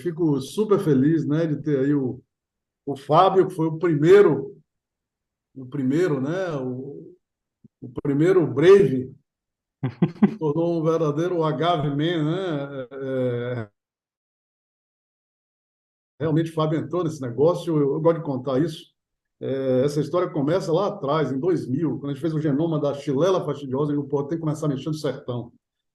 fico super feliz, né, de ter aí o Fábio, que foi o primeiro, né, o primeiro Brave, que tornou um verdadeiro agave-man, né? Realmente o Fábio entrou nesse negócio, eu gosto de contar isso. Essa história começa lá atrás, em 2000, quando a gente fez o genoma da Xylella fastidiosa, e o pô, tem que começar a mexer no sertão.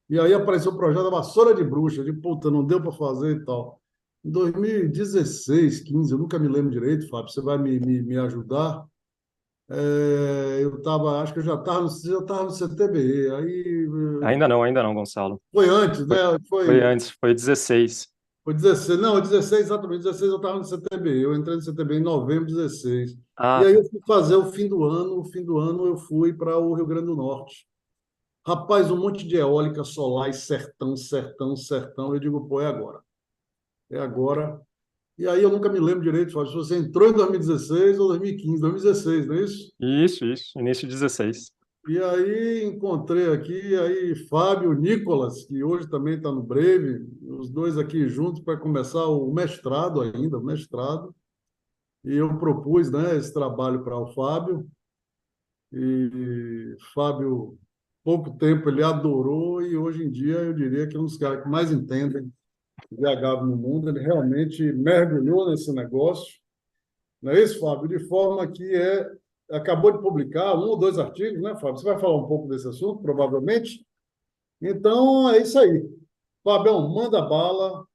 E aí apareceu o projeto da vassoura de bruxa, de puta, não deu para fazer e tal. Em 2016, 15, eu nunca me lembro direito, Fábio, você vai me ajudar. Acho que eu já estava no CTBE, aí Ainda não, Gonçalo. foi antes, né? Foi, foi Foi, antes, foi 16. foi 16, não, 16, exatamente, 16 eu estava no CTBE, eu entrei no CTBE em novembro de 16. E Ah, aí tá. eu fui fazer o fim do ano eu fui para o Rio Grande do Norte. Rapaz, um monte de eólica solar e sertão, sertão, sertão. Eu digo, pô, é agora. É agora. E aí eu nunca me lembro direito, Fábio, se você entrou em 2016 ou 2015, 2016, não é isso? Isso, início de 16. E aí encontrei aqui aí Fábio Nicolas, que hoje também está no Breve, os dois aqui juntos para começar o mestrado ainda, o mestrado. E eu propus, né, esse trabalho para o Fábio. E Fábio, pouco tempo ele adorou e hoje em dia eu diria que é um dos caras que mais entendem de agave no mundo. Ele realmente mergulhou nesse negócio, não é isso, Fábio? De forma que acabou de publicar um ou dois artigos, né, Fábio? Você vai falar um pouco desse assunto, provavelmente. Então, é isso aí. Fabião, manda bala,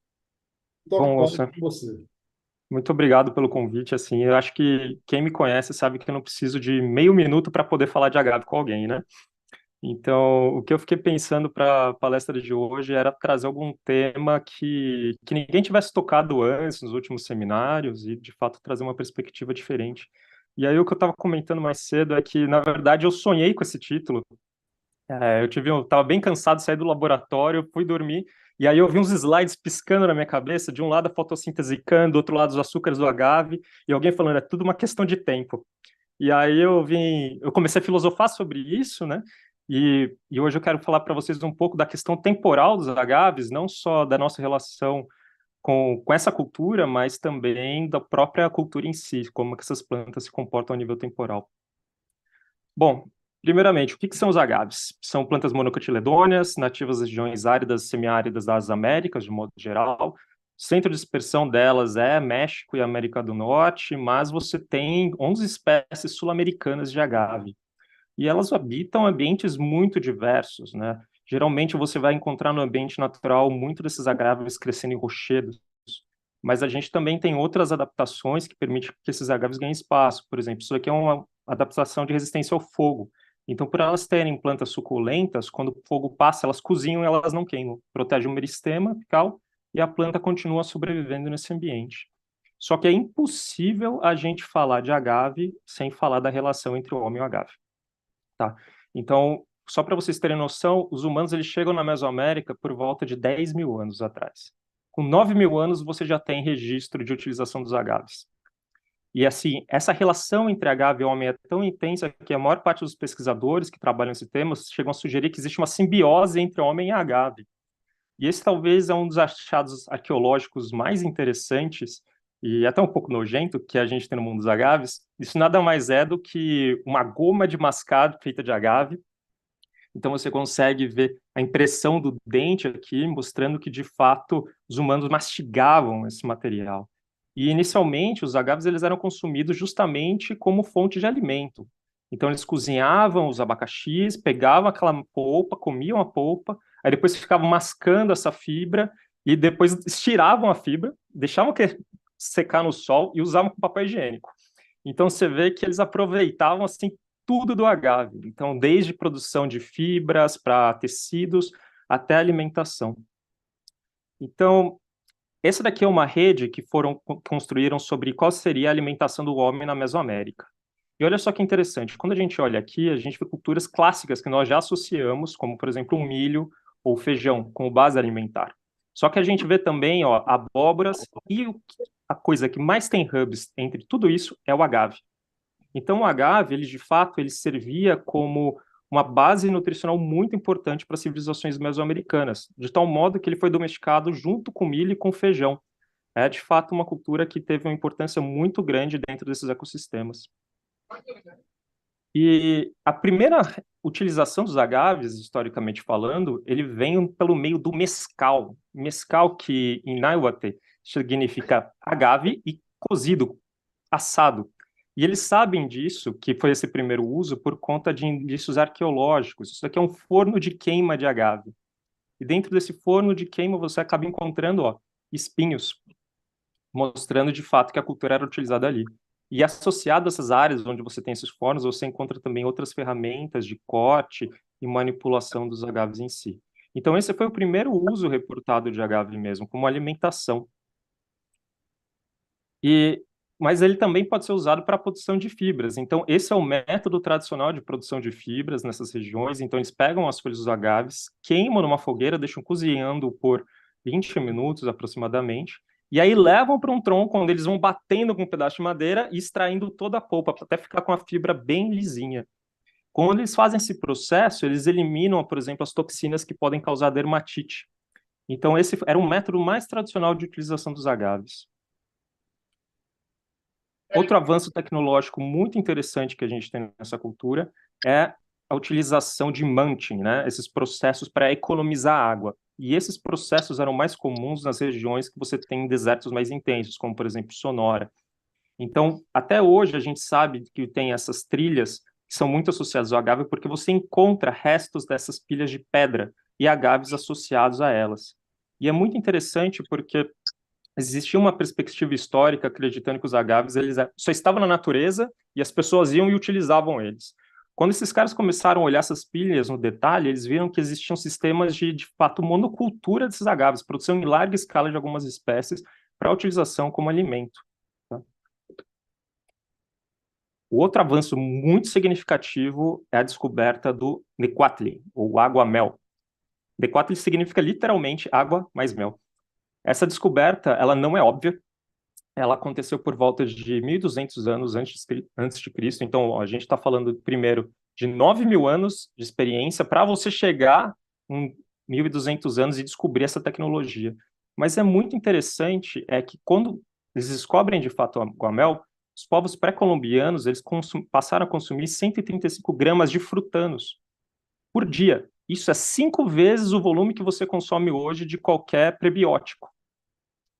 toque Bom, pau com Gonçalo, você. muito obrigado pelo convite. Assim, eu acho que quem me conhece sabe que eu não preciso de meio minuto para poder falar de agave com alguém, né? Então, o que eu fiquei pensando para a palestra de hoje era trazer algum tema que ninguém tivesse tocado antes nos últimos seminários e, de fato, trazer uma perspectiva diferente. E aí, o que eu estava comentando mais cedo é que, na verdade, eu sonhei com esse título. Eu estava bem cansado, saí do laboratório, fui dormir, e aí eu vi uns slides piscando na minha cabeça, de um lado a fotossíntese Cand, do outro lado os açúcares do agave, e alguém falando, é tudo uma questão de tempo. E aí eu comecei a filosofar sobre isso, né? E hoje eu quero falar para vocês um pouco da questão temporal dos agaves, não só da nossa relação com essa cultura, mas também da própria cultura em si, como que essas plantas se comportam a nível temporal. Bom, primeiramente, o que são os agaves? São plantas monocotiledôneas, nativas das regiões áridas e semiáridas das Américas, de modo geral. O centro de dispersão delas é México e América do Norte, mas você tem 11 espécies sul-americanas de agave. E elas habitam ambientes muito diversos, né? Geralmente você vai encontrar no ambiente natural muito desses agaves crescendo em rochedos, mas a gente também tem outras adaptações que permitem que esses agaves ganhem espaço. Por exemplo, isso aqui é uma adaptação de resistência ao fogo. Então, por elas terem plantas suculentas, quando o fogo passa, elas cozinham e elas não queimam. Protege o meristema apical e a planta continua sobrevivendo nesse ambiente. Só que é impossível a gente falar de agave sem falar da relação entre o homem e o agave, tá? Então, só para vocês terem noção, os humanos eles chegam na Mesoamérica por volta de 10 mil anos atrás. Com 9 mil anos, você já tem registro de utilização dos agaves. E assim, essa relação entre agave e homem é tão intensa que a maior parte dos pesquisadores que trabalham nesse tema chegam a sugerir que existe uma simbiose entre homem e agave. E esse talvez é um dos achados arqueológicos mais interessantes e até um pouco nojento que a gente tem no mundo dos agaves. Isso nada mais é do que uma goma de mascar feita de agave. Então você consegue ver a impressão do dente aqui, mostrando que de fato os humanos mastigavam esse material. E inicialmente os agaves eles eram consumidos justamente como fonte de alimento. Então eles cozinhavam os abacaxis, pegavam aquela polpa, comiam a polpa, aí depois ficavam mascando essa fibra e depois estiravam a fibra, deixavam secar no sol e usavam com papel higiênico. Então você vê que eles aproveitavam assim tudo do agave. Então, desde produção de fibras para tecidos até alimentação. Então, essa daqui é uma rede que construíram sobre qual seria a alimentação do homem na Mesoamérica. E olha só que interessante, quando a gente olha aqui, a gente vê culturas clássicas que nós já associamos, como por exemplo o milho ou o feijão, como base alimentar. Só que a gente vê também, ó, abóboras e a coisa que mais tem hubs entre tudo isso é o agave. Então, o agave, ele de fato, ele servia como uma base nutricional muito importante para as civilizações mesoamericanas, de tal modo que ele foi domesticado junto com milho e com feijão. É, de fato, uma cultura que teve uma importância muito grande dentro desses ecossistemas. E a primeira utilização dos agaves, historicamente falando, ele vem pelo meio do mescal. Mescal, que em Nahuatl significa agave e cozido, assado. E eles sabem disso, que foi esse primeiro uso, por conta de indícios arqueológicos. Isso aqui é um forno de queima de agave. E dentro desse forno de queima você acaba encontrando, ó, espinhos, mostrando de fato que a cultura era utilizada ali. E associado a essas áreas onde você tem esses fornos, você encontra também outras ferramentas de corte e manipulação dos agaves em si. Então esse foi o primeiro uso reportado de agave mesmo, como alimentação. Mas ele também pode ser usado para a produção de fibras. Então, esse é o método tradicional de produção de fibras nessas regiões. Então, eles pegam as folhas dos agaves, queimam numa fogueira, deixam cozinhando por 20 minutos aproximadamente, e aí levam para um tronco onde eles vão batendo com um pedaço de madeira e extraindo toda a polpa, até ficar com a fibra bem lisinha. Quando eles fazem esse processo, eles eliminam, por exemplo, as toxinas que podem causar dermatite. Então, esse era um método mais tradicional de utilização dos agaves. Outro avanço tecnológico muito interessante que a gente tem nessa cultura é a utilização de mulching, né? Esses processos para economizar água. E esses processos eram mais comuns nas regiões que você tem desertos mais intensos, como, por exemplo, Sonora. Então, até hoje, a gente sabe que tem essas trilhas que são muito associadas ao agave porque você encontra restos dessas pilhas de pedra e agaves associados a elas. E é muito interessante porque existia uma perspectiva histórica acreditando que os agaves eles só estavam na natureza e as pessoas iam e utilizavam eles. Quando esses caras começaram a olhar essas pilhas no detalhe, eles viram que existiam sistemas de fato, monocultura desses agaves, produção em larga escala de algumas espécies para utilização como alimento. Tá? O outro avanço muito significativo é a descoberta do Nequatli, ou água-mel. Nequatli significa literalmente água mais mel. Essa descoberta, ela não é óbvia, ela aconteceu por volta de 1.200 anos antes de Cristo, então ó, a gente está falando primeiro de 9.000 anos de experiência para você chegar em 1.200 anos e descobrir essa tecnologia. Mas é muito interessante é que quando eles descobrem de fato o guamel, os povos pré-colombianos eles passaram a consumir 135 gramas de frutanos por dia. Isso é 5 vezes o volume que você consome hoje de qualquer prebiótico,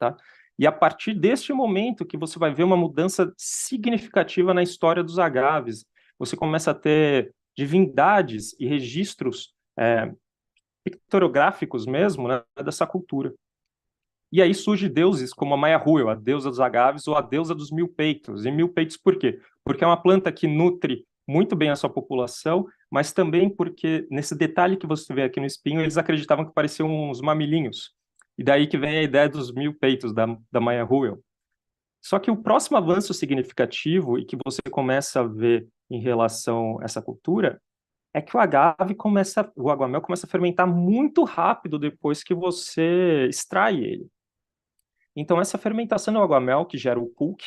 tá? E a partir deste momento que você vai ver uma mudança significativa na história dos agaves. Você começa a ter divindades e registros pictográficos mesmo, né, dessa cultura. E aí surge deuses como a Maya-Ruel, a deusa dos agaves, ou a deusa dos mil peitos. E mil peitos por quê? Porque é uma planta que nutre muito bem a sua população, mas também porque, nesse detalhe que você vê aqui no espinho, eles acreditavam que pareciam uns mamilinhos. E daí que vem a ideia dos mil peitos da Maya-Ruel. Só que o próximo avanço significativo, e que você começa a ver em relação a essa cultura, é que o aguamel começa a fermentar muito rápido depois que você extrai ele. Então, essa fermentação do aguamel, que gera o pulque,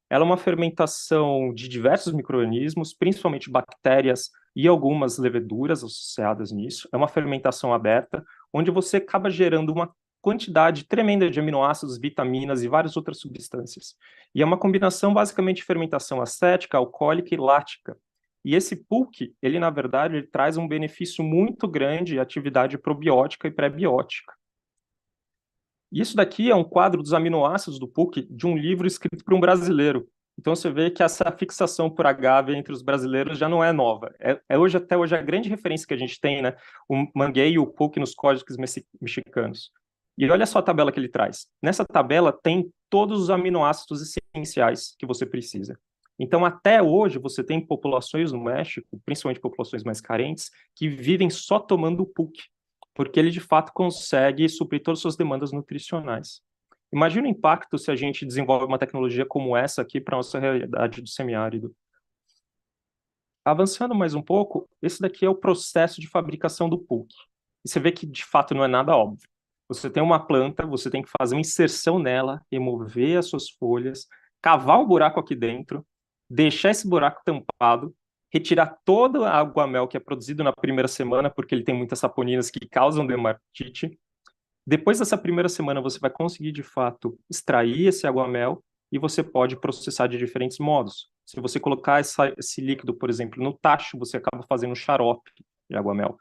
ela é uma fermentação de diversos micro-organismos, principalmente bactérias e algumas leveduras associadas nisso. É uma fermentação aberta, onde você acaba gerando uma quantidade tremenda de aminoácidos, vitaminas e várias outras substâncias. E é uma combinação basicamente de fermentação acética, alcoólica e lática. E esse pulque, ele na verdade, ele traz um benefício muito grande à atividade probiótica e pré-biótica. E isso daqui é um quadro dos aminoácidos do PUC de um livro escrito por um brasileiro. Então você vê que essa fixação por agave entre os brasileiros já não é nova. Até hoje a grande referência que a gente tem, né? O Manguei e o PUC nos códigos mexicanos. E olha só a tabela que ele traz. Nessa tabela tem todos os aminoácidos essenciais que você precisa. Então, até hoje, você tem populações no México, principalmente populações mais carentes, que vivem só tomando o PUC, porque ele de fato consegue suprir todas as suas demandas nutricionais. Imagina o impacto se a gente desenvolve uma tecnologia como essa aqui para a nossa realidade do semiárido. Avançando mais um pouco, esse daqui é o processo de fabricação do pulque. E você vê que de fato não é nada óbvio. Você tem uma planta, você tem que fazer uma inserção nela, remover as suas folhas, cavar um buraco aqui dentro, deixar esse buraco tampado, retirar toda a água-mel que é produzida na primeira semana, porque ele tem muitas saponinas que causam dermatite. Depois dessa primeira semana, você vai conseguir, de fato, extrair esse água-mel e você pode processar de diferentes modos. Se você colocar esse líquido, por exemplo, no tacho, você acaba fazendo um xarope de água-mel.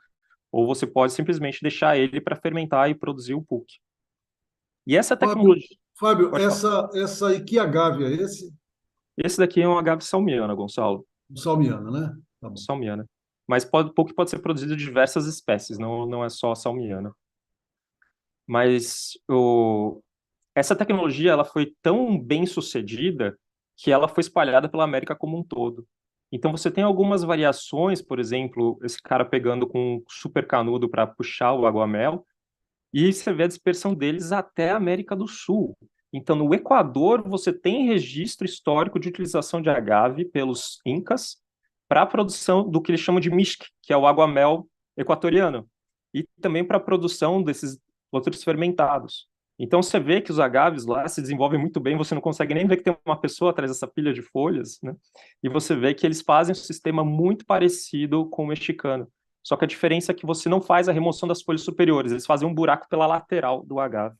Ou você pode simplesmente deixar ele para fermentar e produzir o pulque. E essa Fábio, tecnologia... Fábio, Pode falar. essa aí, que agave é esse? Esse daqui é um agave salmiana, Gonçalo. O salmiano, né? Tá bom. Salmiana. Mas pulque pode ser produzido de diversas espécies, não é só a salmiana. Mas essa tecnologia ela foi tão bem sucedida que ela foi espalhada pela América como um todo. Então você tem algumas variações, por exemplo, esse cara pegando com um super canudo para puxar o aguamel, e você vê a dispersão deles até a América do Sul. Então no Equador você tem registro histórico de utilização de agave pelos incas para a produção do que eles chamam de misk, que é o aguamel equatoriano, e também para a produção desses outros fermentados. Então você vê que os agaves lá se desenvolvem muito bem, você não consegue nem ver que tem uma pessoa atrás dessa pilha de folhas, né? E você vê que eles fazem um sistema muito parecido com o mexicano. Só que a diferença é que você não faz a remoção das folhas superiores, eles fazem um buraco pela lateral do agave.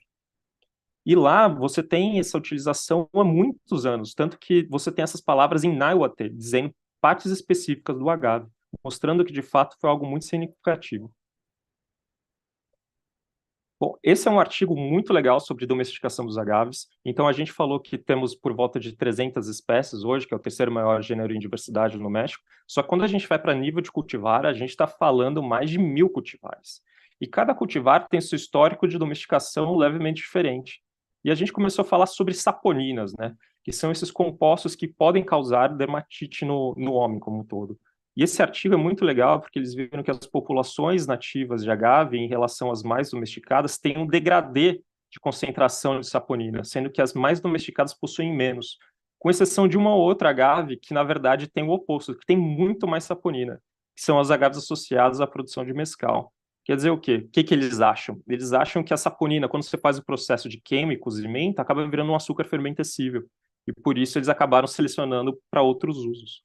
E lá você tem essa utilização há muitos anos, tanto que você tem essas palavras em náhuatl, dizendo partes específicas do agave, mostrando que de fato foi algo muito significativo. Bom, esse é um artigo muito legal sobre domesticação dos agaves. Então, a gente falou que temos por volta de 300 espécies hoje, que é o terceiro maior gênero em diversidade no México. Só que quando a gente vai para nível de cultivar, a gente está falando mais de 1.000 cultivares. E cada cultivar tem seu histórico de domesticação levemente diferente. E a gente começou a falar sobre saponinas, né? Que são esses compostos que podem causar dermatite no homem como um todo. E esse artigo é muito legal porque eles viram que as populações nativas de agave, em relação às mais domesticadas, têm um degradê de concentração de saponina, sendo que as mais domesticadas possuem menos, com exceção de uma ou outra agave que, na verdade, tem o oposto, que tem muito mais saponina, que são as agaves associadas à produção de mescal. Quer dizer o quê? O que eles acham? Eles acham que a saponina, quando você faz o processo de queima e cozimento, acaba virando um açúcar fermentescível, e por isso eles acabaram selecionando para outros usos.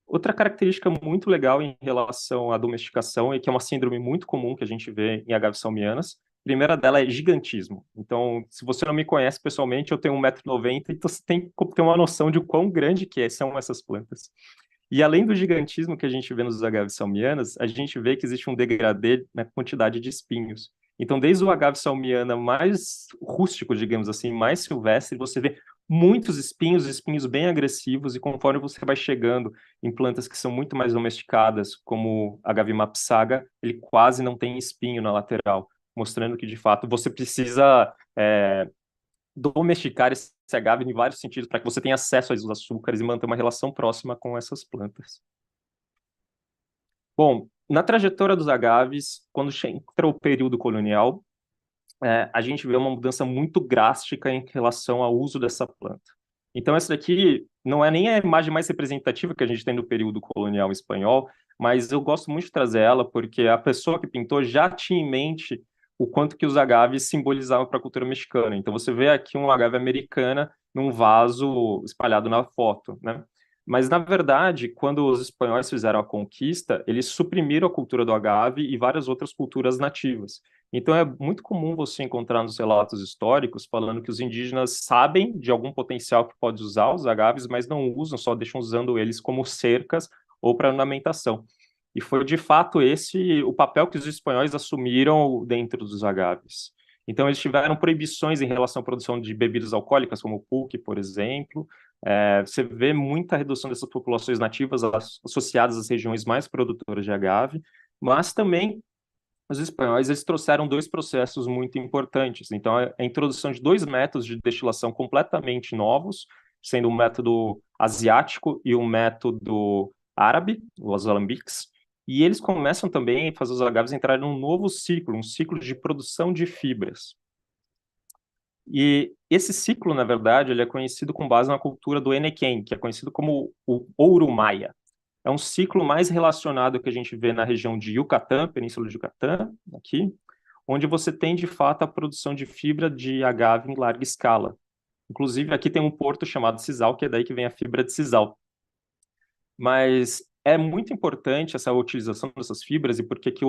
Outra característica muito legal em relação à domesticação, e que é uma síndrome muito comum que a gente vê em agaves salmianas, a primeira dela é gigantismo. Então, se você não me conhece pessoalmente, eu tenho 1,90 m, então você tem que ter uma noção de quão grande são essas plantas. E além do gigantismo que a gente vê nos agaves salmianas, a gente vê que existe um degradê na quantidade de espinhos. Então, desde o agave salmiana mais rústico, digamos assim, mais silvestre, você vê muitos espinhos, espinhos bem agressivos, e conforme você vai chegando em plantas que são muito mais domesticadas, como a agave mapsaga, ele quase não tem espinho na lateral, mostrando que, de fato, você precisa domesticar esse agave em vários sentidos para que você tenha acesso aos açúcares e manter uma relação próxima com essas plantas. Bom, na trajetória dos agaves, quando entra o período colonial, a gente vê uma mudança muito drástica em relação ao uso dessa planta. Então, essa daqui não é nem a imagem mais representativa que a gente tem do período colonial espanhol, mas eu gosto muito de trazer ela porque a pessoa que pintou já tinha em mente o quanto que os agaves simbolizavam para a cultura mexicana. Então, você vê aqui um agave americana num vaso espalhado na foto, né? Mas, na verdade, quando os espanhóis fizeram a conquista, eles suprimiram a cultura do agave e várias outras culturas nativas. Então é muito comum você encontrar nos relatos históricos falando que os indígenas sabem de algum potencial que pode usar os agaves, mas não usam, só deixam usando eles como cercas ou para ornamentação. E foi de fato esse o papel que os espanhóis assumiram dentro dos agaves. Então eles tiveram proibições em relação à produção de bebidas alcoólicas, como o pulque, por exemplo. Você vê muita redução dessas populações nativas associadas às regiões mais produtoras de agave, mas também os espanhóis eles trouxeram dois processos muito importantes. Então, a introdução de dois métodos de destilação completamente novos, sendo um método asiático e um método árabe, os alambiques. E eles começam também a fazer os agaves entrarem num novo ciclo, um ciclo de produção de fibras. E esse ciclo, na verdade, ele é conhecido com base na cultura do Enequém, que é conhecido como o ouro maia. É um ciclo mais relacionado ao que a gente vê na região de Yucatán, Península de Yucatán, aqui, onde você tem, de fato, a produção de fibra de agave em larga escala. Inclusive, aqui tem um porto chamado Sisal, que é daí que vem a fibra de sisal. Mas é muito importante essa utilização dessas fibras e por que que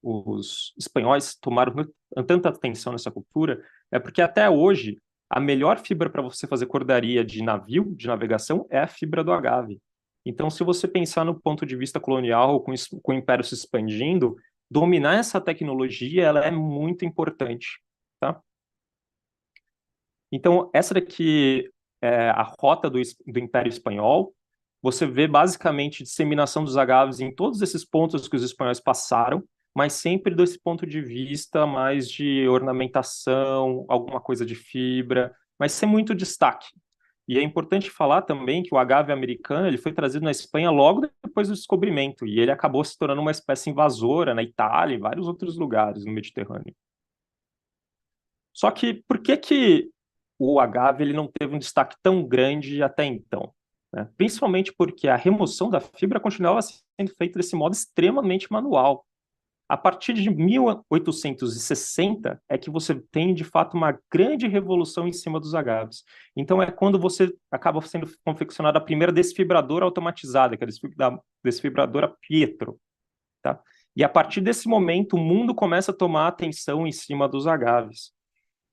os espanhóis tomaram tanta atenção nessa cultura, é porque até hoje a melhor fibra para você fazer cordaria de navio, de navegação, é a fibra do agave. Então, se você pensar no ponto de vista colonial, com o império se expandindo, dominar essa tecnologia ela é muito importante, tá? Então, essa daqui é a rota do Império Espanhol. Você vê basicamente disseminação dos agaves em todos esses pontos que os espanhóis passaram, mas sempre desse ponto de vista mais de ornamentação, alguma coisa de fibra, mas sem muito destaque. E é importante falar também que o agave americano ele foi trazido na Espanha logo depois do descobrimento, e ele acabou se tornando uma espécie invasora na Itália e vários outros lugares no Mediterrâneo. Só que por que que o agave ele não teve um destaque tão grande até então? Né? Principalmente porque a remoção da fibra continuava sendo feita desse modo extremamente manual. A partir de 1860 é que você tem, de fato, uma grande revolução em cima dos agaves. Então é quando você acaba sendo confeccionada a primeira desfibradora automatizada, que é a desfibradora Pietro. Tá? E a partir desse momento, o mundo começa a tomar atenção em cima dos agaves.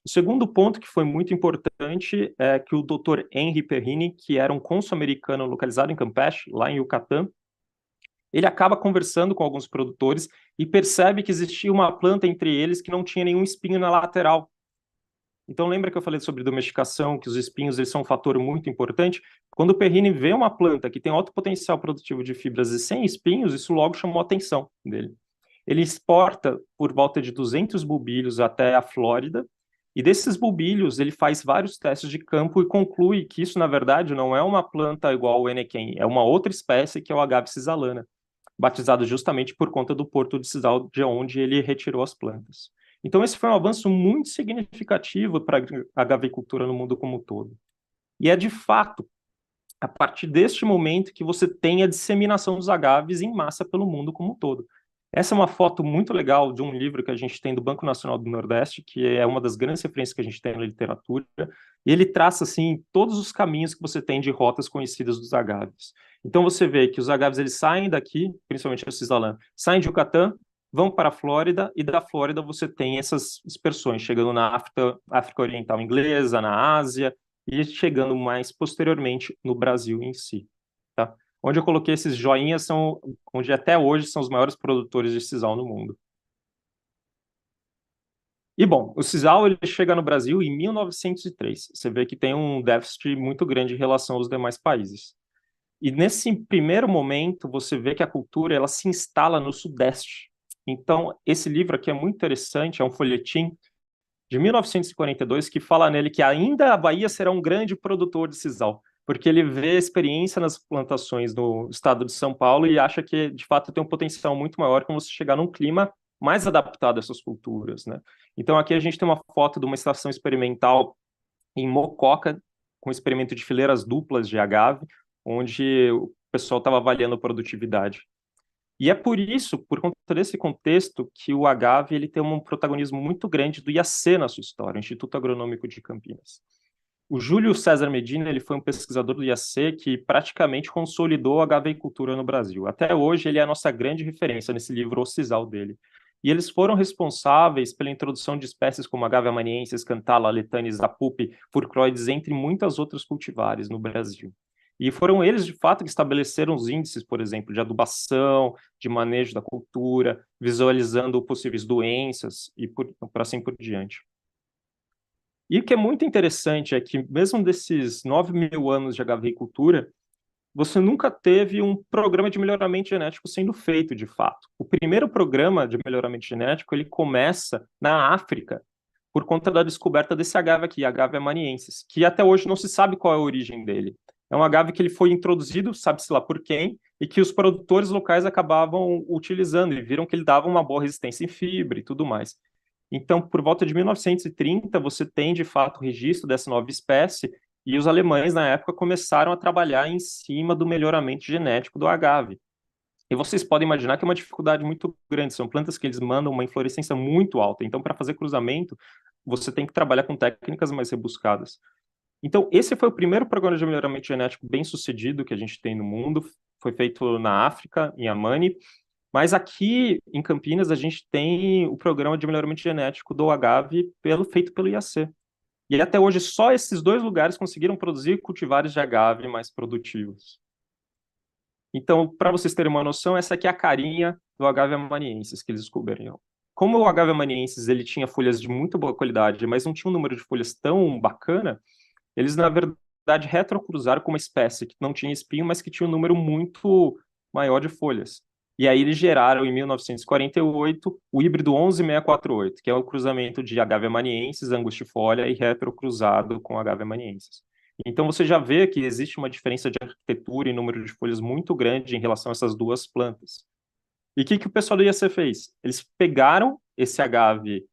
O segundo ponto que foi muito importante é que o Dr. Henry Perrine, que era um cônsul americano localizado em Campeche, lá em Yucatán, ele acaba conversando com alguns produtores e percebe que existia uma planta entre eles que não tinha nenhum espinho na lateral. Então lembra que eu falei sobre domesticação, que os espinhos eles são um fator muito importante? Quando o Perrine vê uma planta que tem alto potencial produtivo de fibras e sem espinhos, isso logo chamou a atenção dele. Ele exporta por volta de 200 bulbilhos até a Flórida, e desses bulbilhos ele faz vários testes de campo e conclui que isso, na verdade, não é uma planta igual ao Enequém, é uma outra espécie que é o Agave cisalana, batizado justamente por conta do porto de Cisal, de onde ele retirou as plantas. Então esse foi um avanço muito significativo para a agavicultura no mundo como um todo. E é de fato a partir deste momento que você tem a disseminação dos agaves em massa pelo mundo como um todo. Essa é uma foto muito legal de um livro que a gente tem do Banco Nacional do Nordeste, que é uma das grandes referências que a gente tem na literatura, e ele traça, assim, todos os caminhos que você tem de rotas conhecidas dos agaves. Então você vê que os agaves, eles saem daqui, principalmente o cisalã, saem de Yucatán, vão para a Flórida, e da Flórida você tem essas dispersões, chegando na África Oriental Inglesa, na Ásia, e chegando mais posteriormente no Brasil em si, tá? Onde eu coloquei esses joinhas são onde até hoje são os maiores produtores de sisal no mundo. E bom, o sisal ele chega no Brasil em 1903. Você vê que tem um déficit muito grande em relação aos demais países. E nesse primeiro momento você vê que a cultura ela se instala no Sudeste. Então esse livro aqui é muito interessante, é um folhetim de 1942 que fala nele que ainda a Bahia será um grande produtor de sisal, porque ele vê a experiência nas plantações no estado de São Paulo e acha que, de fato, tem um potencial muito maior quando você chegar num clima mais adaptado a essas culturas, né? Então, aqui a gente tem uma foto de uma estação experimental em Mococa, com experimento de fileiras duplas de agave, onde o pessoal estava avaliando a produtividade. E é por isso, por conta desse contexto, que o agave ele tem um protagonismo muito grande do IAC na sua história, o Instituto Agronômico de Campinas. O Júlio César Medina ele foi um pesquisador do IAC que praticamente consolidou a agaveicultura no Brasil. Até hoje, ele é a nossa grande referência nesse livro O Sisal dele. E eles foram responsáveis pela introdução de espécies como agave amaniensis, cantala, letanis, apupi, furcroides, entre muitas outras cultivares no Brasil. E foram eles, de fato, que estabeleceram os índices, por exemplo, de adubação, de manejo da cultura, visualizando possíveis doenças e por assim por diante. E o que é muito interessante é que, mesmo desses 9.000 anos de agaveicultura, você nunca teve um programa de melhoramento genético sendo feito, de fato. O primeiro programa de melhoramento genético, ele começa na África, por conta da descoberta desse agave aqui, agave amaniensis, que até hoje não se sabe qual é a origem dele. É um agave que ele foi introduzido, sabe-se lá por quem, e que os produtores locais acabavam utilizando, e viram que ele dava uma boa resistência em fibra e tudo mais. Então, por volta de 1930, você tem, de fato, o registro dessa nova espécie, e os alemães, na época, começaram a trabalhar em cima do melhoramento genético do agave. E vocês podem imaginar que é uma dificuldade muito grande, são plantas que eles mandam uma inflorescência muito alta, então, para fazer cruzamento, você tem que trabalhar com técnicas mais rebuscadas. Então, esse foi o primeiro programa de melhoramento genético bem sucedido que a gente tem no mundo, foi feito na África, em Amani, mas aqui em Campinas a gente tem o programa de melhoramento genético do agave feito pelo IAC. E até hoje só esses 2 lugares conseguiram produzir cultivares de agave mais produtivos. Então, para vocês terem uma noção, essa aqui é a carinha do agave amaniensis que eles descobriram. Como o agave amaniensis ele tinha folhas de muito boa qualidade, mas não tinha um número de folhas tão bacana, eles, na verdade, retrocruzaram com uma espécie que não tinha espinho, mas que tinha um número muito maior de folhas. E aí eles geraram, em 1948, o híbrido 11648, que é o cruzamento de agave amaniensis, angustifolia, e retrocruzado com agave amaniensis. Então você já vê que existe uma diferença de arquitetura e número de folhas muito grande em relação a essas 2 plantas. E o que o pessoal do IAC fez? Eles pegaram esse agave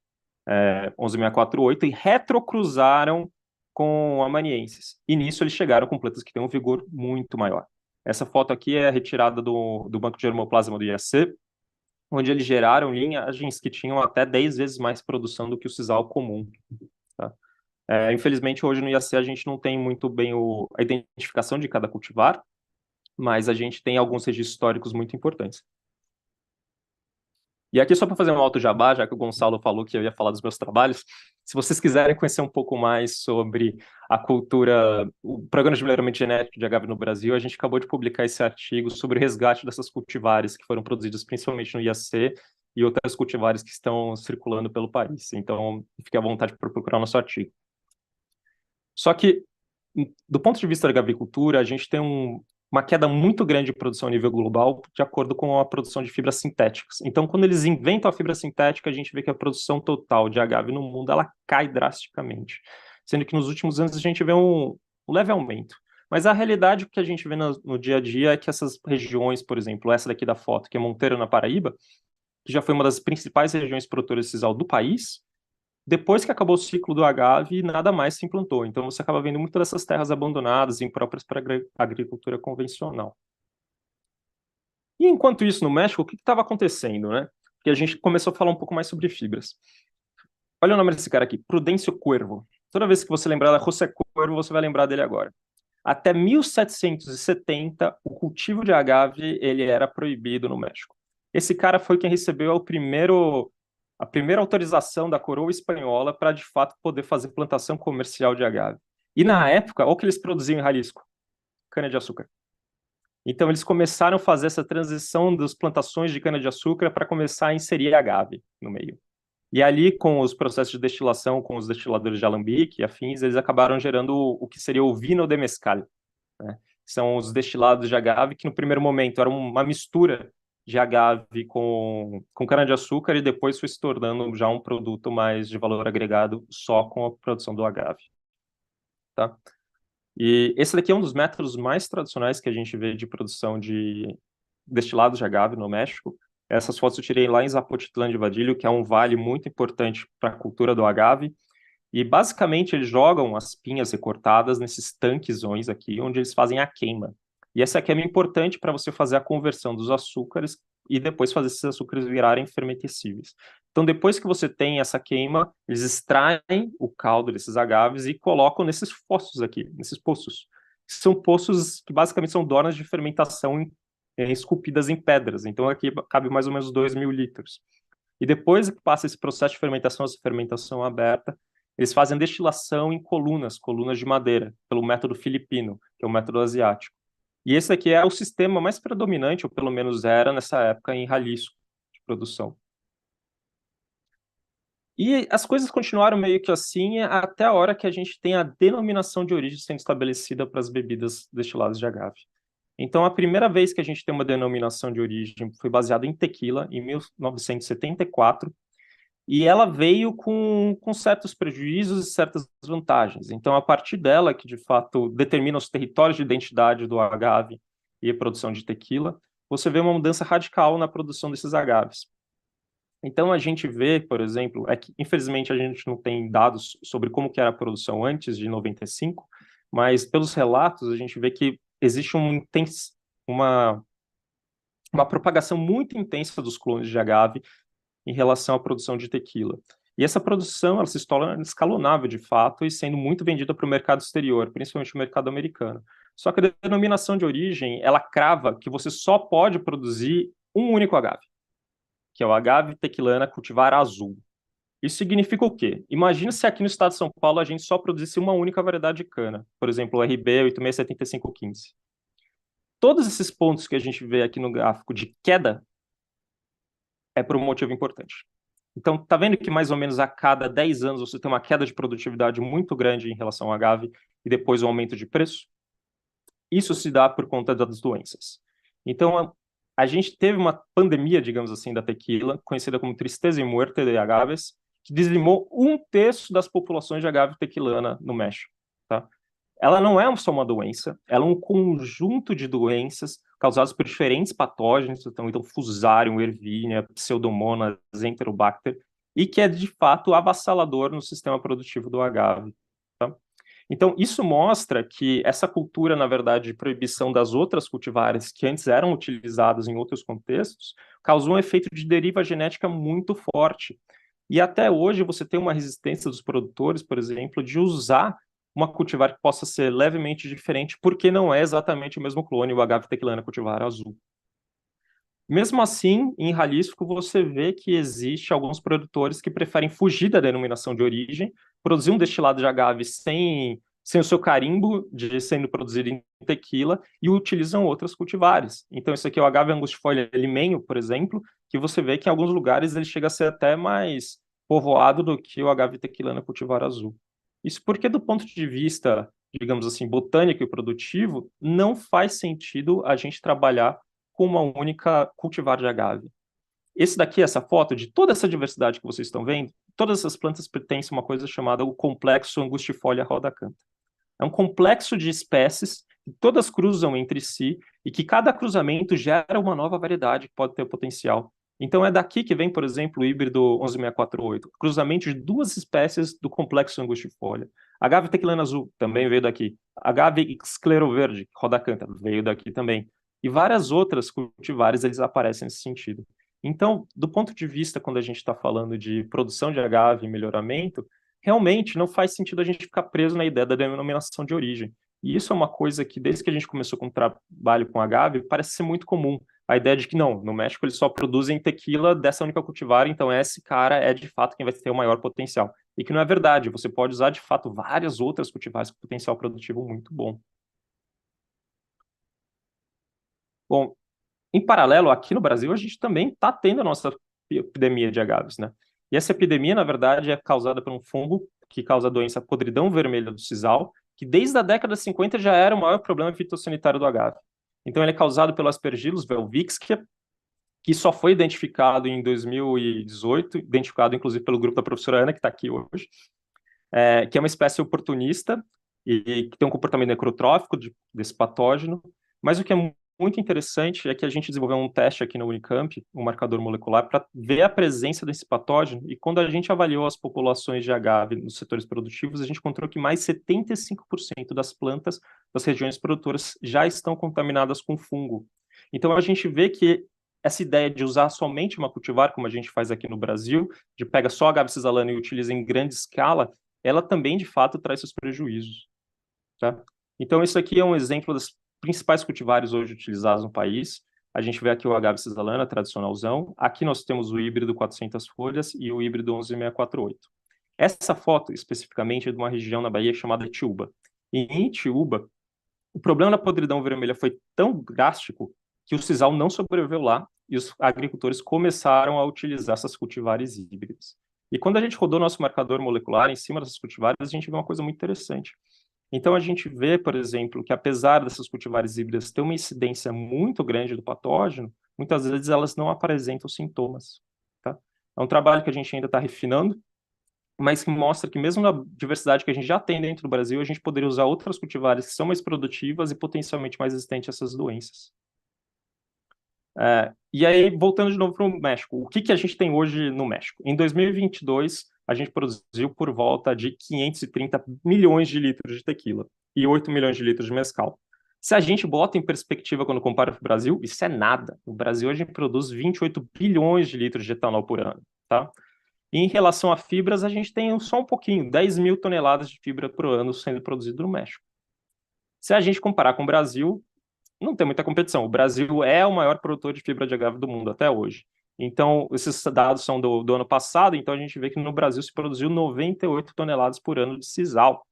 11648 e retrocruzaram com amanienses. E nisso eles chegaram com plantas que têm um vigor muito maior. Essa foto aqui é retirada do banco de germoplasma do IAC, onde eles geraram linhagens que tinham até 10 vezes mais produção do que o sisal comum. Tá? Infelizmente, hoje no IAC a gente não tem muito bem a identificação de cada cultivar, mas a gente tem alguns registros históricos muito importantes. E aqui, só para fazer um alto jabá, já que o Gonçalo falou que eu ia falar dos meus trabalhos, se vocês quiserem conhecer um pouco mais sobre a cultura, o programa de melhoramento genético de agave no Brasil, a gente acabou de publicar esse artigo sobre o resgate dessas cultivares que foram produzidas principalmente no IAC e outras cultivares que estão circulando pelo país. Então, fique à vontade para procurar o nosso artigo. Só que, do ponto de vista da agricultura, a gente tem uma queda muito grande de produção a nível global, de acordo com a produção de fibras sintéticas. Então, quando eles inventam a fibra sintética, a gente vê que a produção total de agave no mundo ela cai drasticamente, sendo que nos últimos anos a gente vê um leve aumento. Mas a realidade que a gente vê no dia a dia é que essas regiões, por exemplo, essa daqui da foto, que é Monteiro, na Paraíba, que já foi uma das principais regiões produtoras de sisal do país, depois que acabou o ciclo do agave, nada mais se implantou. Então, você acaba vendo muitas dessas terras abandonadas, impróprias para a agricultura convencional. E enquanto isso, no México, o que estava acontecendo, né? Porque a gente começou a falar um pouco mais sobre fibras. Olha o nome desse cara aqui, Prudêncio Cuervo. Toda vez que você lembrar da José Cuervo, você vai lembrar dele agora. Até 1770, o cultivo de agave ele era proibido no México. Esse cara foi quem recebeu a primeira autorização da coroa espanhola para, de fato, poder fazer plantação comercial de agave. E, na época, olha o que eles produziam em Jalisco: cana-de-açúcar. Então, eles começaram a fazer essa transição das plantações de cana-de-açúcar para começar a inserir agave no meio. E ali, com os processos de destilação, com os destiladores de alambique e afins, eles acabaram gerando o que seria o vino de mezcal, né? São os destilados de agave que, no primeiro momento, era uma mistura de agave com cana-de-açúcar e depois foi se tornando já um produto mais de valor agregado só com a produção do agave. Tá? E esse daqui é um dos métodos mais tradicionais que a gente vê de produção de destilados de agave no México. Essas fotos eu tirei lá em Zapotitlán de Vadillo, que é um vale muito importante para a cultura do agave. E basicamente eles jogam as pinhas recortadas nesses tanquezões aqui, onde eles fazem a queima. E essa queima é importante para você fazer a conversão dos açúcares e depois fazer esses açúcares virarem fermentescíveis. Então, depois que você tem essa queima, eles extraem o caldo desses agaves e colocam nesses fossos aqui, nesses poços. São poços que basicamente são dornas de fermentação esculpidas em pedras. Então, aqui cabe mais ou menos 2.000 litros. E depois que passa esse processo de fermentação, essa fermentação aberta, eles fazem destilação em colunas de madeira, pelo método filipino, que é o método asiático. E esse aqui é o sistema mais predominante, ou pelo menos era nessa época, em Jalisco, de produção. E as coisas continuaram meio que assim até a hora que a gente tem a denominação de origem sendo estabelecida para as bebidas destiladas de agave. Então, a primeira vez que a gente tem uma denominação de origem foi baseada em tequila, em 1974, e ela veio com certos prejuízos e certas vantagens. Então, a partir dela, que de fato determina os territórios de identidade do agave e a produção de tequila, você vê uma mudança radical na produção desses agaves. Então, a gente vê, por exemplo, é que infelizmente a gente não tem dados sobre como que era a produção antes de 95, mas pelos relatos a gente vê que existe uma propagação muito intensa dos clones de agave em relação à produção de tequila. E essa produção ela se torna escalonável de fato e sendo muito vendida para o mercado exterior, principalmente o mercado americano. Só que a denominação de origem, ela crava que você só pode produzir um único agave, que é o agave tequilana cultivar azul. Isso significa o quê? Imagina se aqui no estado de São Paulo a gente só produzisse uma única variedade de cana, por exemplo, o RB 867515. Todos esses pontos que a gente vê aqui no gráfico de queda é por um motivo importante. Então, tá vendo que mais ou menos a cada 10 anos você tem uma queda de produtividade muito grande em relação ao agave e depois um aumento de preço? Isso se dá por conta das doenças. Então, a gente teve uma pandemia, digamos assim, da tequila, conhecida como Tristeza y Muerte de Agaves, que dizimou um terço das populações de agave tequilana no México. Tá? Ela não é só uma doença, ela é um conjunto de doenças causadas por diferentes patógenos, então Fusarium, Ervínia, Pseudomonas, Enterobacter, e que é de fato avassalador no sistema produtivo do agave. Tá? Então, isso mostra que essa cultura, na verdade, de proibição das outras cultivares que antes eram utilizadas em outros contextos, causou um efeito de deriva genética muito forte. E até hoje você tem uma resistência dos produtores, por exemplo, de usar uma cultivar que possa ser levemente diferente, porque não é exatamente o mesmo clone, o agave tequilana cultivar azul. Mesmo assim, em Jalisco, você vê que existe alguns produtores que preferem fugir da denominação de origem, produzir um destilado de agave sem o seu carimbo de sendo produzido em tequila e utilizam outras cultivares. Então, isso aqui é o agave angustifolia limenho, por exemplo, que você vê que em alguns lugares ele chega a ser até mais povoado do que o agave tequilana cultivar azul. Isso porque, do ponto de vista, digamos assim, botânico e produtivo, não faz sentido a gente trabalhar com uma única cultivar de agave. Esse daqui, essa foto de toda essa diversidade que vocês estão vendo, todas essas plantas pertencem a uma coisa chamada o complexo angustifolia rhodacantha. É um complexo de espécies que todas cruzam entre si e que cada cruzamento gera uma nova variedade que pode ter o potencial. Então é daqui que vem, por exemplo, o híbrido 11648, cruzamento de duas espécies do complexo angustifolia. Agave tequilana azul também veio daqui. Agave escleroverde, rhodacantha, veio daqui também. E várias outras cultivares, eles aparecem nesse sentido. Então, do ponto de vista, quando a gente está falando de produção de agave e melhoramento, realmente não faz sentido a gente ficar preso na ideia da denominação de origem. E isso é uma coisa que, desde que a gente começou com o trabalho com agave, parece ser muito comum. A ideia de que não, no México eles só produzem tequila dessa única cultivar, então esse cara é de fato quem vai ter o maior potencial. E que não é verdade, você pode usar de fato várias outras cultivares com potencial produtivo muito bom. Bom, em paralelo, aqui no Brasil, a gente também está tendo a nossa epidemia de agaves, né? E essa epidemia, na verdade, é causada por um fungo que causa a doença podridão vermelha do sisal, que desde a década de 50 já era o maior problema fitossanitário do agave. Então, ele é causado pelo Aspergillus welwitschia, que só foi identificado em 2018, identificado inclusive pelo grupo da professora Ana, que está aqui hoje, que é uma espécie oportunista e que tem um comportamento necrotrófico desse patógeno, mas o que é muito interessante é que a gente desenvolveu um teste aqui na Unicamp, um marcador molecular, para ver a presença desse patógeno, e quando a gente avaliou as populações de agave nos setores produtivos, a gente encontrou que mais 75% das plantas das regiões produtoras já estão contaminadas com fungo. Então a gente vê que essa ideia de usar somente uma cultivar, como a gente faz aqui no Brasil, de pega só agave cisalana e utiliza em grande escala, ela também, de fato, traz seus prejuízos. Tá? Então, isso aqui é um exemplo das principais cultivares hoje utilizados no país. A gente vê aqui o agave cisalana, tradicionalzão. Aqui nós temos o híbrido 400 folhas e o híbrido 11648. Essa foto, especificamente, é de uma região na Bahia chamada Itiúba. E em Itiúba, o problema da podridão vermelha foi tão drástico que o sisal não sobreviveu lá e os agricultores começaram a utilizar essas cultivares híbridas. E quando a gente rodou nosso marcador molecular em cima dessas cultivares, a gente vê uma coisa muito interessante. Então, a gente vê, por exemplo, que apesar dessas cultivares híbridas ter uma incidência muito grande do patógeno, muitas vezes elas não apresentam sintomas. Tá? É um trabalho que a gente ainda está refinando, mas que mostra que mesmo na diversidade que a gente já tem dentro do Brasil, a gente poderia usar outras cultivares que são mais produtivas e potencialmente mais resistentes a essas doenças. E aí, voltando de novo para o México, o que a gente tem hoje no México? Em 2022, a gente produziu por volta de 530 milhões de litros de tequila e 8 milhões de litros de mezcal. Se a gente bota em perspectiva quando compara com o Brasil, isso é nada. No Brasil, a gente produz 28 bilhões de litros de etanol por ano, tá? E em relação a fibras, a gente tem só um pouquinho, 10 mil toneladas de fibra por ano sendo produzido no México. Se a gente comparar com o Brasil, não tem muita competição. O Brasil é o maior produtor de fibra de agave do mundo até hoje. Então, esses dados são do ano passado, então a gente vê que no Brasil se produziu 98 toneladas por ano de sisal,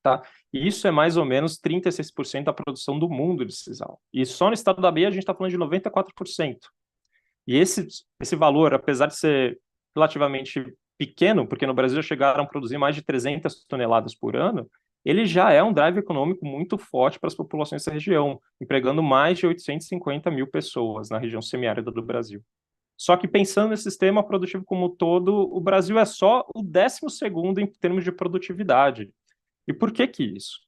tá? E isso é mais ou menos 36% da produção do mundo de sisal. E só no estado da Bahia a gente está falando de 94%. E esse valor, apesar de ser relativamente pequeno, porque no Brasil já chegaram a produzir mais de 300 toneladas por ano, ele já é um drive econômico muito forte para as populações dessa região, empregando mais de 850 mil pessoas na região semiárida do Brasil. Só que pensando nesse sistema produtivo como um todo, o Brasil é só o 12º em termos de produtividade. E por que que isso?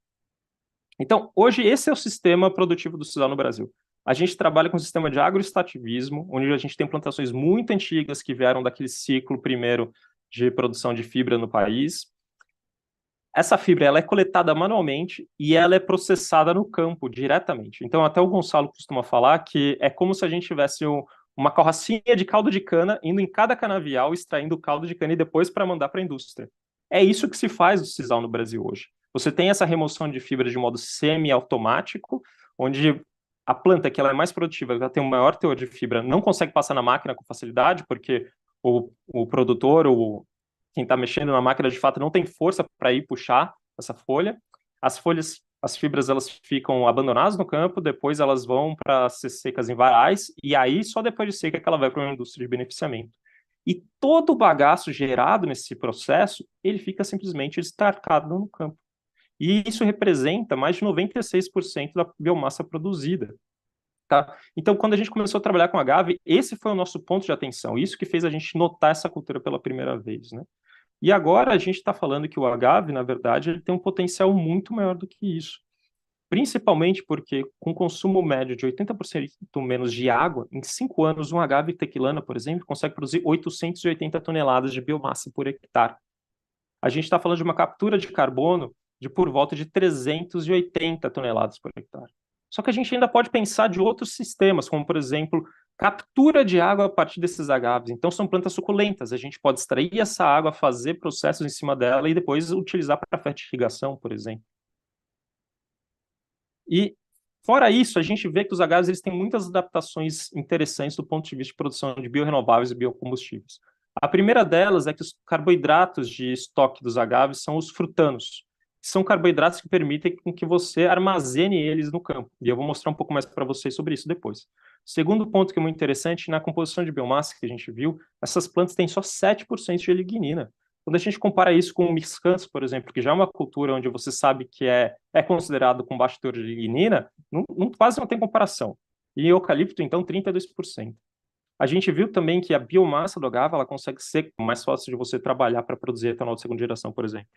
Então, hoje, esse é o sistema produtivo do sisal no Brasil. A gente trabalha com um sistema de agroextrativismo, onde a gente tem plantações muito antigas que vieram daquele ciclo primeiro de produção de fibra no país. Essa fibra ela é coletada manualmente e ela é processada no campo diretamente. Então, até o Gonçalo costuma falar que é como se a gente tivesse uma carrocinha de caldo de cana indo em cada canavial, extraindo o caldo de cana e depois para mandar para a indústria. É isso que se faz do sisal no Brasil hoje. Você tem essa remoção de fibra de modo semi-automático, onde a planta que ela é mais produtiva, ela tem um maior teor de fibra, não consegue passar na máquina com facilidade, porque o produtor, quem está mexendo na máquina de fato não tem força para ir puxar essa folha. As folhas, as fibras, elas ficam abandonadas no campo, depois elas vão para ser secas em varais, e aí só depois de seca que ela vai para uma indústria de beneficiamento. E todo o bagaço gerado nesse processo, ele fica simplesmente descartado no campo. E isso representa mais de 96% da biomassa produzida. Tá? Então, quando a gente começou a trabalhar com agave, esse foi o nosso ponto de atenção, isso que fez a gente notar essa cultura pela primeira vez, né? E agora a gente está falando que o agave, na verdade, ele tem um potencial muito maior do que isso. Principalmente porque, com consumo médio de 80% menos de água, em 5 anos, um agave tequilana, por exemplo, consegue produzir 880 toneladas de biomassa por hectare. A gente está falando de uma captura de carbono de por volta de 380 toneladas por hectare. Só que a gente ainda pode pensar de outros sistemas, como, por exemplo, captura de água a partir desses agaves. Então, são plantas suculentas. A gente pode extrair essa água, fazer processos em cima dela e depois utilizar para fertirrigação, por exemplo. E, fora isso, a gente vê que os agaves eles têm muitas adaptações interessantes do ponto de vista de produção de biorrenováveis e biocombustíveis. A primeira delas é que os carboidratos de estoque dos agaves são os frutanos, que são carboidratos que permitem que você armazene eles no campo. E eu vou mostrar um pouco mais para vocês sobre isso depois. Segundo ponto que é muito interessante, na composição de biomassa que a gente viu, essas plantas têm só 7% de lignina. Quando a gente compara isso com o miscanthus, por exemplo, que já é uma cultura onde você sabe que é considerado com baixo teor de lignina, quase não tem comparação. E eucalipto, então, 32%. A gente viu também que a biomassa do agave ela consegue ser mais fácil de você trabalhar para produzir etanol de segunda geração, por exemplo.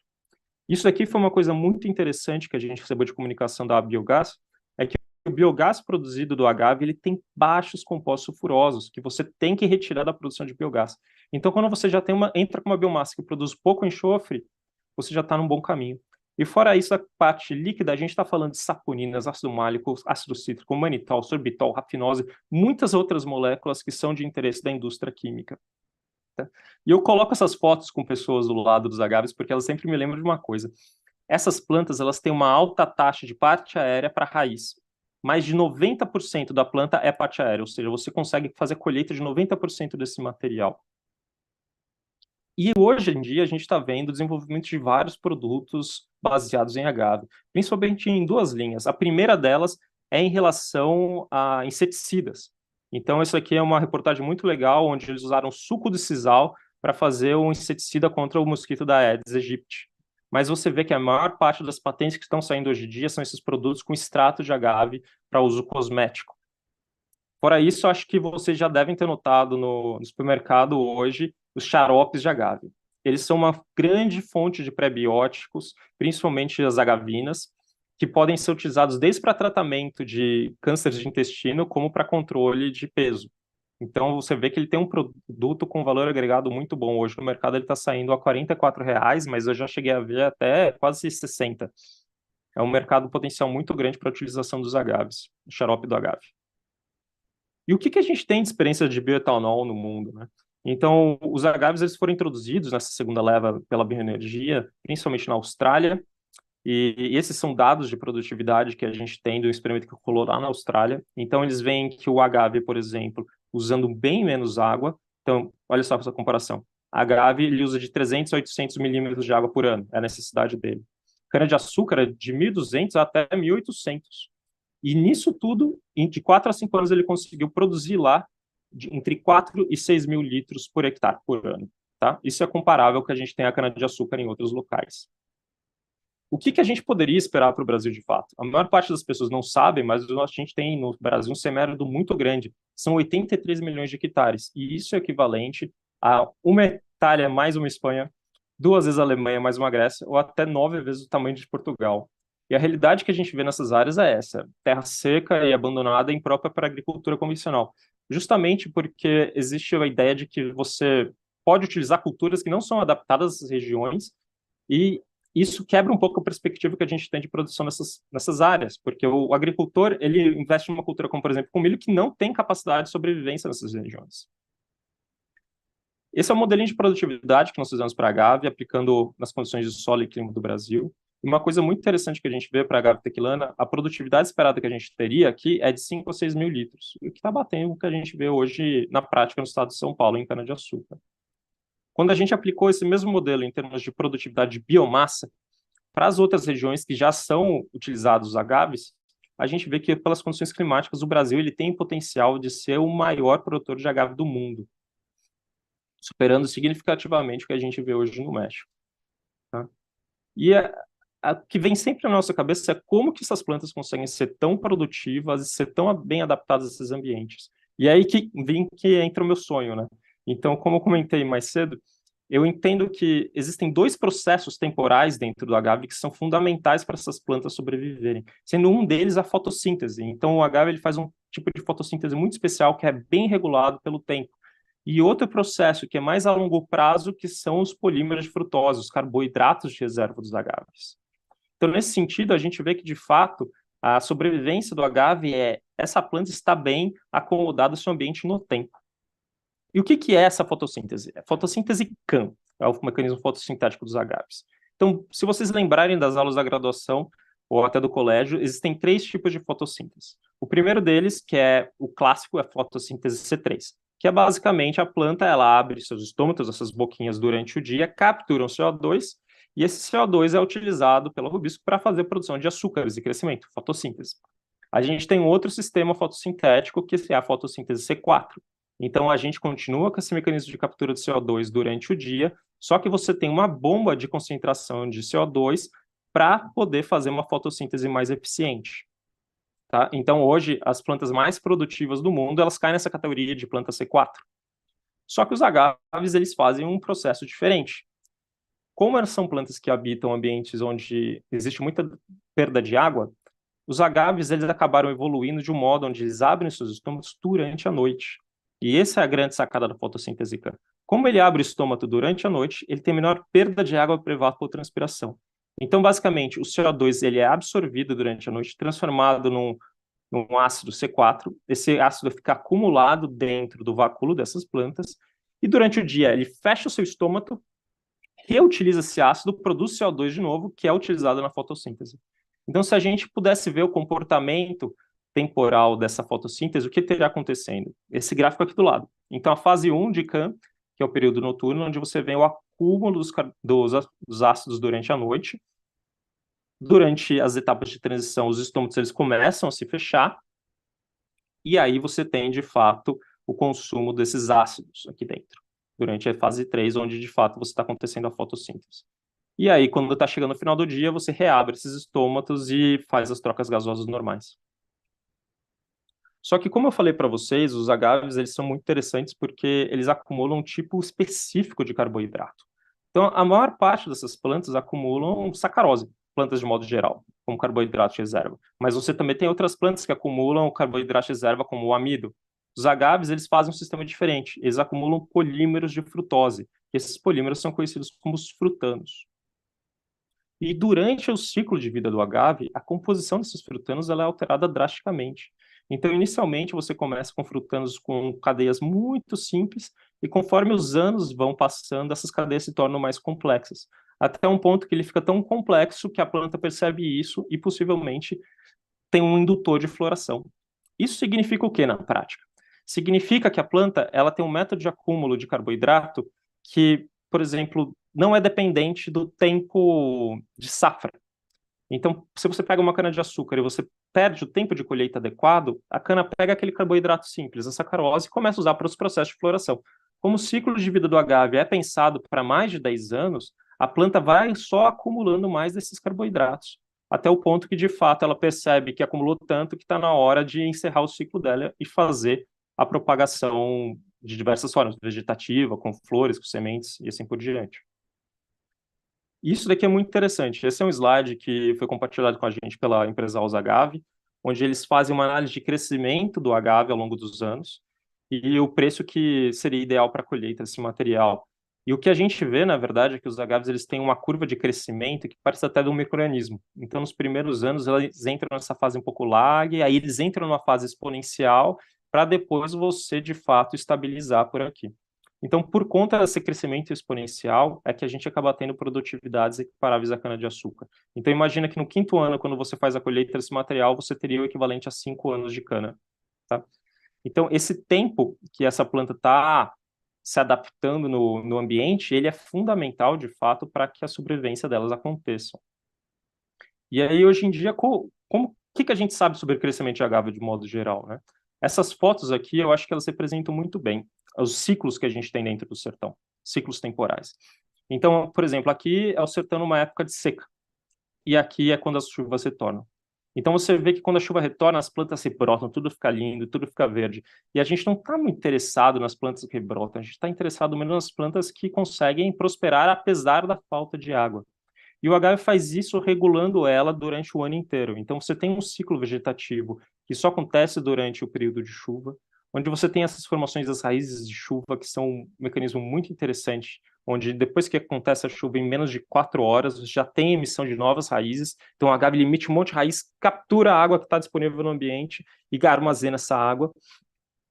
Isso aqui foi uma coisa muito interessante que a gente recebeu de comunicação da Biogás, é que o biogás produzido do agave ele tem baixos compostos sulfurosos, que você tem que retirar da produção de biogás. Então, quando você já entra com uma biomassa que produz pouco enxofre, você já está num bom caminho. E fora isso, a parte líquida, a gente está falando de saponinas, ácido málico, ácido cítrico, manitol, sorbitol, rafinose, muitas outras moléculas que são de interesse da indústria química. Tá? E eu coloco essas fotos com pessoas do lado dos agaves porque elas sempre me lembram de uma coisa. Essas plantas elas têm uma alta taxa de parte aérea para a raiz. Mais de 90% da planta é parte aérea, ou seja, você consegue fazer colheita de 90% desse material. E hoje em dia a gente está vendo o desenvolvimento de vários produtos baseados em agave, principalmente em duas linhas. A primeira delas é em relação a inseticidas. Então, isso aqui é uma reportagem muito legal, onde eles usaram suco de sisal para fazer um inseticida contra o mosquito da Aedes aegypti. Mas você vê que a maior parte das patentes que estão saindo hoje em dia são esses produtos com extrato de agave para uso cosmético. Fora isso, acho que vocês já devem ter notado no supermercado hoje os xaropes de agave. Eles são uma grande fonte de prebióticos, principalmente as agavinas, que podem ser utilizados desde para tratamento de câncer de intestino, como para controle de peso. Então, você vê que ele tem um produto com valor agregado muito bom. Hoje no mercado ele está saindo a R$ 44, mas eu já cheguei a ver até quase 60. É um mercado potencial muito grande para a utilização dos agaves, o xarope do agave. E o que a gente tem de experiência de bioetanol no mundo, né? Então, os agaves eles foram introduzidos nessa segunda leva pela bioenergia, principalmente na Austrália, E esses são dados de produtividade que a gente tem do experimento que rolou lá na Austrália. Então, eles veem que o agave, por exemplo, usando bem menos água. Então, olha só essa comparação. A agave, ele usa de 300 a 800 milímetros de água por ano, é a necessidade dele. Cana-de-açúcar é de 1.200 até 1.800. E nisso tudo, de 4 a 5 anos, ele conseguiu produzir lá entre 4 e 6 mil litros por hectare por ano. Tá? Isso é comparável ao que a gente tem a cana-de-açúcar em outros locais. O que a gente poderia esperar para o Brasil de fato? A maior parte das pessoas não sabe, mas a gente tem no Brasil um semiárido muito grande. São 83 milhões de hectares. E isso é equivalente a uma Itália mais uma Espanha, 2 vezes a Alemanha mais uma Grécia, ou até 9 vezes o tamanho de Portugal. E a realidade que a gente vê nessas áreas é essa: terra seca e abandonada e imprópria para a agricultura convencional. Justamente porque existe a ideia de que você pode utilizar culturas que não são adaptadas às regiões, e isso quebra um pouco a perspectiva que a gente tem de produção nessas áreas, porque o agricultor, ele investe em uma cultura como, por exemplo, com milho, que não tem capacidade de sobrevivência nessas regiões. Esse é o modelinho de produtividade que nós fizemos para a agave, aplicando nas condições de solo e clima do Brasil. E uma coisa muito interessante que a gente vê para a agave tequilana, a produtividade esperada que a gente teria aqui é de 5 a 6 mil litros, o que está batendo o que a gente vê hoje na prática no estado de São Paulo, em cana-de-açúcar. Quando a gente aplicou esse mesmo modelo em termos de produtividade de biomassa para as outras regiões que já são utilizados os agaves, a gente vê que, pelas condições climáticas, o Brasil ele tem potencial de ser o maior produtor de agave do mundo, superando significativamente o que a gente vê hoje no México. Tá? E a que vem sempre na nossa cabeça é como que essas plantas conseguem ser tão produtivas e ser tão bem adaptadas a esses ambientes. E é aí que vem que entra o meu sonho, né? Então, como eu comentei mais cedo, eu entendo que existem 2 processos temporais dentro do agave que são fundamentais para essas plantas sobreviverem, sendo um deles a fotossíntese. Então, o agave ele faz um tipo de fotossíntese muito especial que é bem regulado pelo tempo. E outro processo que é mais a longo prazo, que são os polímeros de frutose, os carboidratos de reserva dos agaves. Então, nesse sentido, a gente vê que, de fato, a sobrevivência do agave é essa planta está bem acomodada ao seu ambiente no tempo. E o que é essa fotossíntese? É fotossíntese CAM, é o mecanismo fotossintético dos agaves. Então, se vocês lembrarem das aulas da graduação ou até do colégio, existem 3 tipos de fotossíntese. O primeiro deles, que é o clássico, é a fotossíntese C3, que é basicamente a planta, ela abre seus estômatos, essas boquinhas durante o dia, capturam CO2, e esse CO2 é utilizado pelo rubisco para fazer a produção de açúcares e crescimento, fotossíntese. A gente tem outro sistema fotossintético, que é a fotossíntese C4. Então, a gente continua com esse mecanismo de captura de CO2 durante o dia, só que você tem uma bomba de concentração de CO2 para poder fazer uma fotossíntese mais eficiente. Tá? Então, hoje, as plantas mais produtivas do mundo, elas caem nessa categoria de planta C4. Só que os agaves, eles fazem um processo diferente. Como elas são plantas que habitam ambientes onde existe muita perda de água, os agaves, eles acabaram evoluindo de um modo onde eles abrem seus estômagos durante a noite. E essa é a grande sacada da fotossíntese. Como ele abre o estômago durante a noite, ele tem menor perda de água por evapotranspiração. Então, basicamente, o CO2 ele é absorvido durante a noite, transformado num ácido C4. Esse ácido fica acumulado dentro do vacúolo dessas plantas. E durante o dia, ele fecha o seu estômago, reutiliza esse ácido, produz CO2 de novo, que é utilizado na fotossíntese. Então, se a gente pudesse ver o comportamento temporal dessa fotossíntese, o que estaria acontecendo? Esse gráfico aqui do lado. Então, a fase 1 de CAM, que é o período noturno, onde você vê o acúmulo dos ácidos durante a noite. Durante as etapas de transição, os estômagos eles começam a se fechar, e aí você tem, de fato, o consumo desses ácidos aqui dentro, durante a fase 3, onde, de fato, você está acontecendo a fotossíntese. E aí, quando está chegando no final do dia, você reabre esses estômatos e faz as trocas gasosas normais. Só que, como eu falei para vocês, os agaves eles são muito interessantes porque eles acumulam um tipo específico de carboidrato. Então, a maior parte dessas plantas acumulam sacarose, plantas de modo geral, como carboidrato de reserva. Mas você também tem outras plantas que acumulam carboidrato de reserva, como o amido. Os agaves eles fazem um sistema diferente. Eles acumulam polímeros de frutose. E esses polímeros são conhecidos como os frutanos. E durante o ciclo de vida do agave, a composição desses frutanos ela é alterada drasticamente. Então, inicialmente, você começa com frutanos com cadeias muito simples, e conforme os anos vão passando, essas cadeias se tornam mais complexas, até um ponto que ele fica tão complexo que a planta percebe isso e possivelmente tem um indutor de floração. Isso significa o que na prática? Significa que a planta ela tem um método de acúmulo de carboidrato que, por exemplo, não é dependente do tempo de safra. Então, se você pega uma cana-de-açúcar e você perde o tempo de colheita adequado, a cana pega aquele carboidrato simples, a sacarose, e começa a usar para os processos de floração. Como o ciclo de vida do agave é pensado para mais de 10 anos, a planta vai só acumulando mais desses carboidratos, até o ponto que, de fato, ela percebe que acumulou tanto que está na hora de encerrar o ciclo dela e fazer a propagação de diversas formas, vegetativa, com flores, com sementes e assim por diante. Isso daqui é muito interessante. Esse é um slide que foi compartilhado com a gente pela empresa Alza Agave, onde eles fazem uma análise de crescimento do agave ao longo dos anos e o preço que seria ideal para a colheita desse material. E o que a gente vê, na verdade, é que os agaves eles têm uma curva de crescimento que parece até de um microorganismo. Então, nos primeiros anos, eles entram nessa fase um pouco lag, aí eles entram numa fase exponencial para depois você, de fato, estabilizar por aqui. Então, por conta desse crescimento exponencial, é que a gente acaba tendo produtividades equiparáveis à cana-de-açúcar. Então, imagina que no quinto ano, quando você faz a colheita desse material, você teria o equivalente a 5 anos de cana, tá? Então, esse tempo que essa planta está se adaptando no ambiente, ele é fundamental, de fato, para que a sobrevivência delas aconteça. E aí, hoje em dia, o que a gente sabe sobre o crescimento de agave de modo geral, né? Essas fotos aqui, eu acho que elas representam muito bem os ciclos que a gente tem dentro do sertão, ciclos temporais. Então, por exemplo, aqui é o sertão numa época de seca, e aqui é quando as chuvas retornam. Então você vê que quando a chuva retorna, as plantas se brotam, tudo fica lindo, tudo fica verde. E a gente não está muito interessado nas plantas que brotam, a gente está interessado menos nas plantas que conseguem prosperar apesar da falta de água. E o agave faz isso regulando ela durante o ano inteiro. Então, você tem um ciclo vegetativo que só acontece durante o período de chuva, onde você tem essas formações das raízes de chuva, que são um mecanismo muito interessante, onde depois que acontece a chuva, em menos de 4 horas, você já tem emissão de novas raízes. Então, o agave emite um monte de raiz, captura a água que está disponível no ambiente e armazena essa água.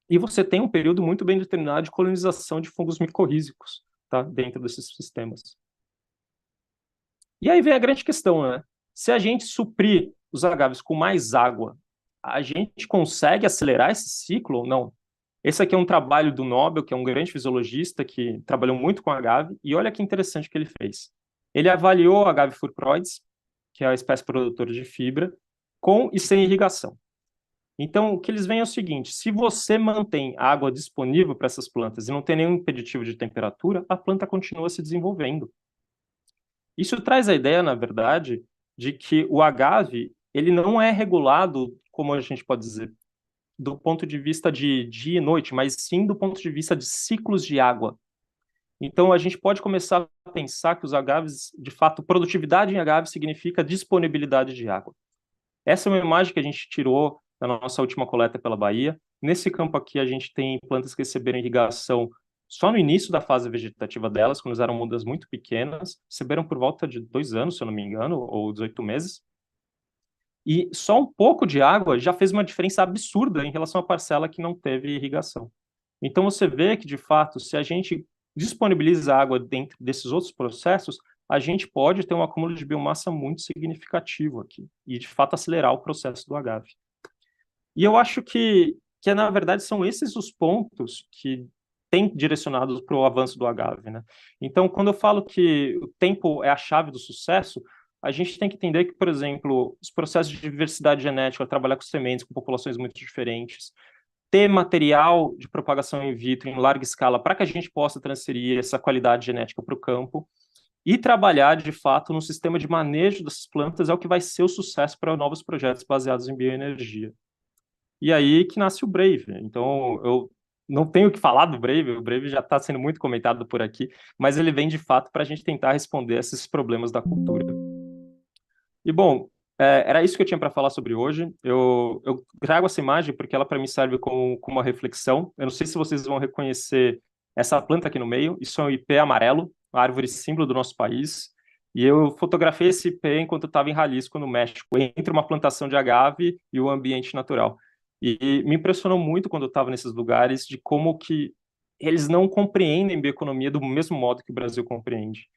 E você tem um período muito bem determinado de colonização de fungos micorrízicos, tá, dentro desses sistemas. E aí vem a grande questão, né? Se a gente suprir os agaves com mais água, a gente consegue acelerar esse ciclo ou não? Esse aqui é um trabalho do Nobel, que é um grande fisiologista que trabalhou muito com agave, e olha que interessante o que ele fez. Ele avaliou a agave furproides, que é a espécie produtora de fibra, com e sem irrigação. Então, o que eles veem é o seguinte: se você mantém água disponível para essas plantas e não tem nenhum impeditivo de temperatura, a planta continua se desenvolvendo. Isso traz a ideia, na verdade, de que o agave ele não é regulado, como a gente pode dizer, do ponto de vista de dia e noite, mas sim do ponto de vista de ciclos de água. Então, a gente pode começar a pensar que os agaves, de fato, produtividade em agave significa disponibilidade de água. Essa é uma imagem que a gente tirou da nossa última coleta pela Bahia. Nesse campo aqui, a gente tem plantas que receberam irrigação só no início da fase vegetativa delas, quando eram mudas muito pequenas, receberam por volta de 2 anos, se eu não me engano, ou 18 meses. E só um pouco de água já fez uma diferença absurda em relação à parcela que não teve irrigação. Então você vê que, de fato, se a gente disponibiliza água dentro desses outros processos, a gente pode ter um acúmulo de biomassa muito significativo aqui e, de fato, acelerar o processo do agave. E eu acho que na verdade, são esses os pontos que têm direcionado para o avanço do agave, né? Então, quando eu falo que o tempo é a chave do sucesso, a gente tem que entender que, por exemplo, os processos de diversidade genética, trabalhar com sementes, com populações muito diferentes, ter material de propagação in vitro em larga escala para que a gente possa transferir essa qualidade genética para o campo e trabalhar, de fato, no sistema de manejo dessas plantas é o que vai ser o sucesso para novos projetos baseados em bioenergia. E aí que nasce o Brave. Então, eu não tenho o que falar do Brave, o Brave já está sendo muito comentado por aqui, mas ele vem, de fato, para a gente tentar responder esses problemas da cultura. E, bom, era isso que eu tinha para falar sobre hoje. Eu trago essa imagem porque ela, para mim, serve como uma reflexão. Eu não sei se vocês vão reconhecer essa planta aqui no meio. Isso é um ipê amarelo, uma árvore símbolo do nosso país. E eu fotografei esse ipê enquanto eu estava em Jalisco, no México, entre uma plantação de agave e o ambiente natural. E me impressionou muito quando eu estava nesses lugares de como que eles não compreendem bioeconomia do mesmo modo que o Brasil compreende.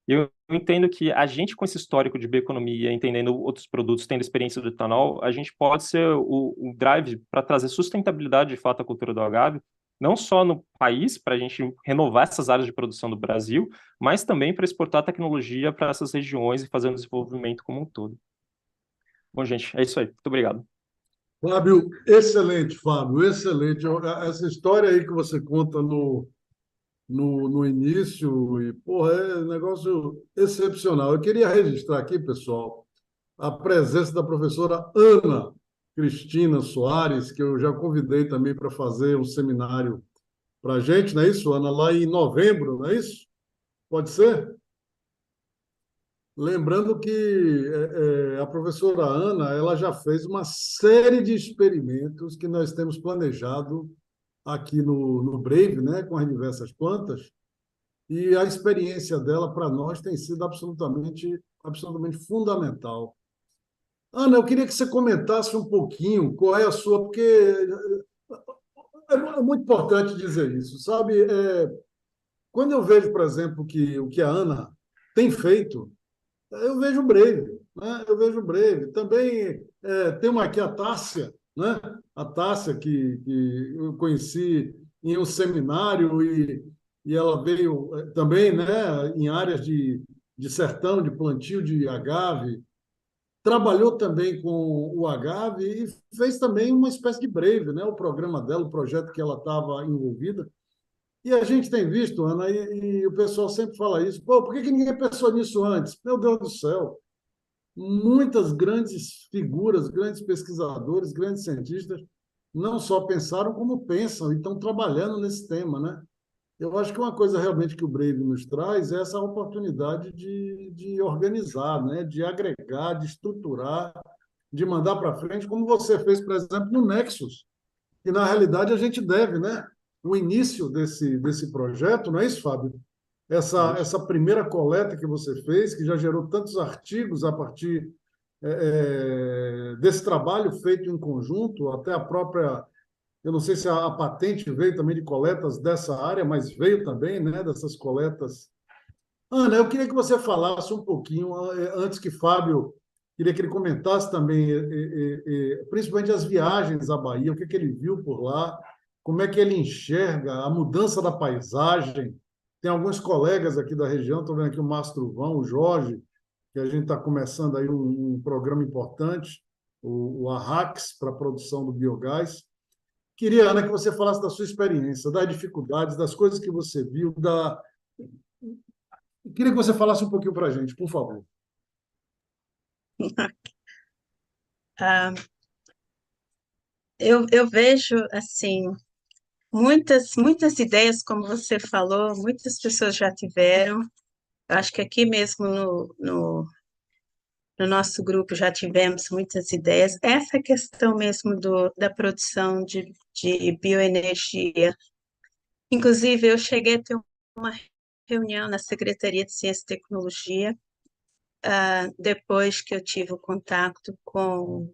E eu entendo que a gente, com esse histórico de bioeconomia, entendendo outros produtos, tendo experiência do etanol, a gente pode ser o drive para trazer sustentabilidade, de fato, à cultura do agave, não só no país, para a gente renovar essas áreas de produção do Brasil, mas também para exportar tecnologia para essas regiões e fazer um desenvolvimento como um todo. Bom, gente, é isso aí. Muito obrigado. Fábio, excelente, Fábio, excelente. Essa história aí que você conta no início, e, porra, é um negócio excepcional. Eu queria registrar aqui, pessoal, a presença da professora Ana Cristina Soares, que eu já convidei também para fazer um seminário para a gente, não é isso, Ana? Lá em novembro, não é isso? Pode ser? Lembrando que a professora Ana, ela já fez uma série de experimentos que nós temos planejado aqui no Brave, né, com as diversas plantas, e a experiência dela para nós tem sido absolutamente fundamental. Ana, eu queria que você comentasse um pouquinho qual é a sua, porque é muito importante dizer isso, sabe? Quando eu vejo, por exemplo, que o que a Ana tem feito, eu vejo o Brave, né? Eu vejo o Brave. Também temos aqui a Tássia, né? A Tássia, que eu conheci em um seminário e ela veio também, né, em áreas de sertão, de plantio de agave, trabalhou também com o agave e fez também uma espécie de Brave, né? O programa dela, o projeto que ela estava envolvida. E a gente tem visto, Ana, e o pessoal sempre fala isso, pô, por que que ninguém pensou nisso antes? Meu Deus do céu, muitas grandes figuras, grandes pesquisadores, grandes cientistas, não só pensaram como pensam e estão trabalhando nesse tema, né? Eu acho que uma coisa realmente que o Brave nos traz é essa oportunidade de organizar, né? De agregar, de estruturar, de mandar para frente, como você fez, por exemplo, no Nexus, que na realidade a gente deve, né? O início desse projeto, não é isso, Fábio? Isso. Essa primeira coleta que você fez, que já gerou tantos artigos a partir desse trabalho feito em conjunto, até a própria, eu não sei se a patente veio também de coletas dessa área, mas veio também, né, dessas coletas. Ana, eu queria que você falasse um pouquinho, antes que Fábio, queria que ele comentasse também, principalmente as viagens à Bahia, o que que ele viu por lá, como é que ele enxerga a mudança da paisagem. Tem alguns colegas aqui da região, estou vendo aqui o Márcio Truvão, o Jorge, que a gente está começando aí um programa importante, o Arrax, para a produção do biogás. Queria, Ana, que você falasse da sua experiência, das dificuldades, das coisas que você viu, Queria que você falasse um pouquinho para a gente, por favor. Ah, eu vejo, assim, muitas ideias, como você falou, muitas pessoas já tiveram. Eu acho que aqui mesmo no nosso grupo já tivemos muitas ideias. Essa questão mesmo da produção de bioenergia. Inclusive, eu cheguei a ter uma reunião na Secretaria de Ciência e Tecnologia, depois que eu tive o contato com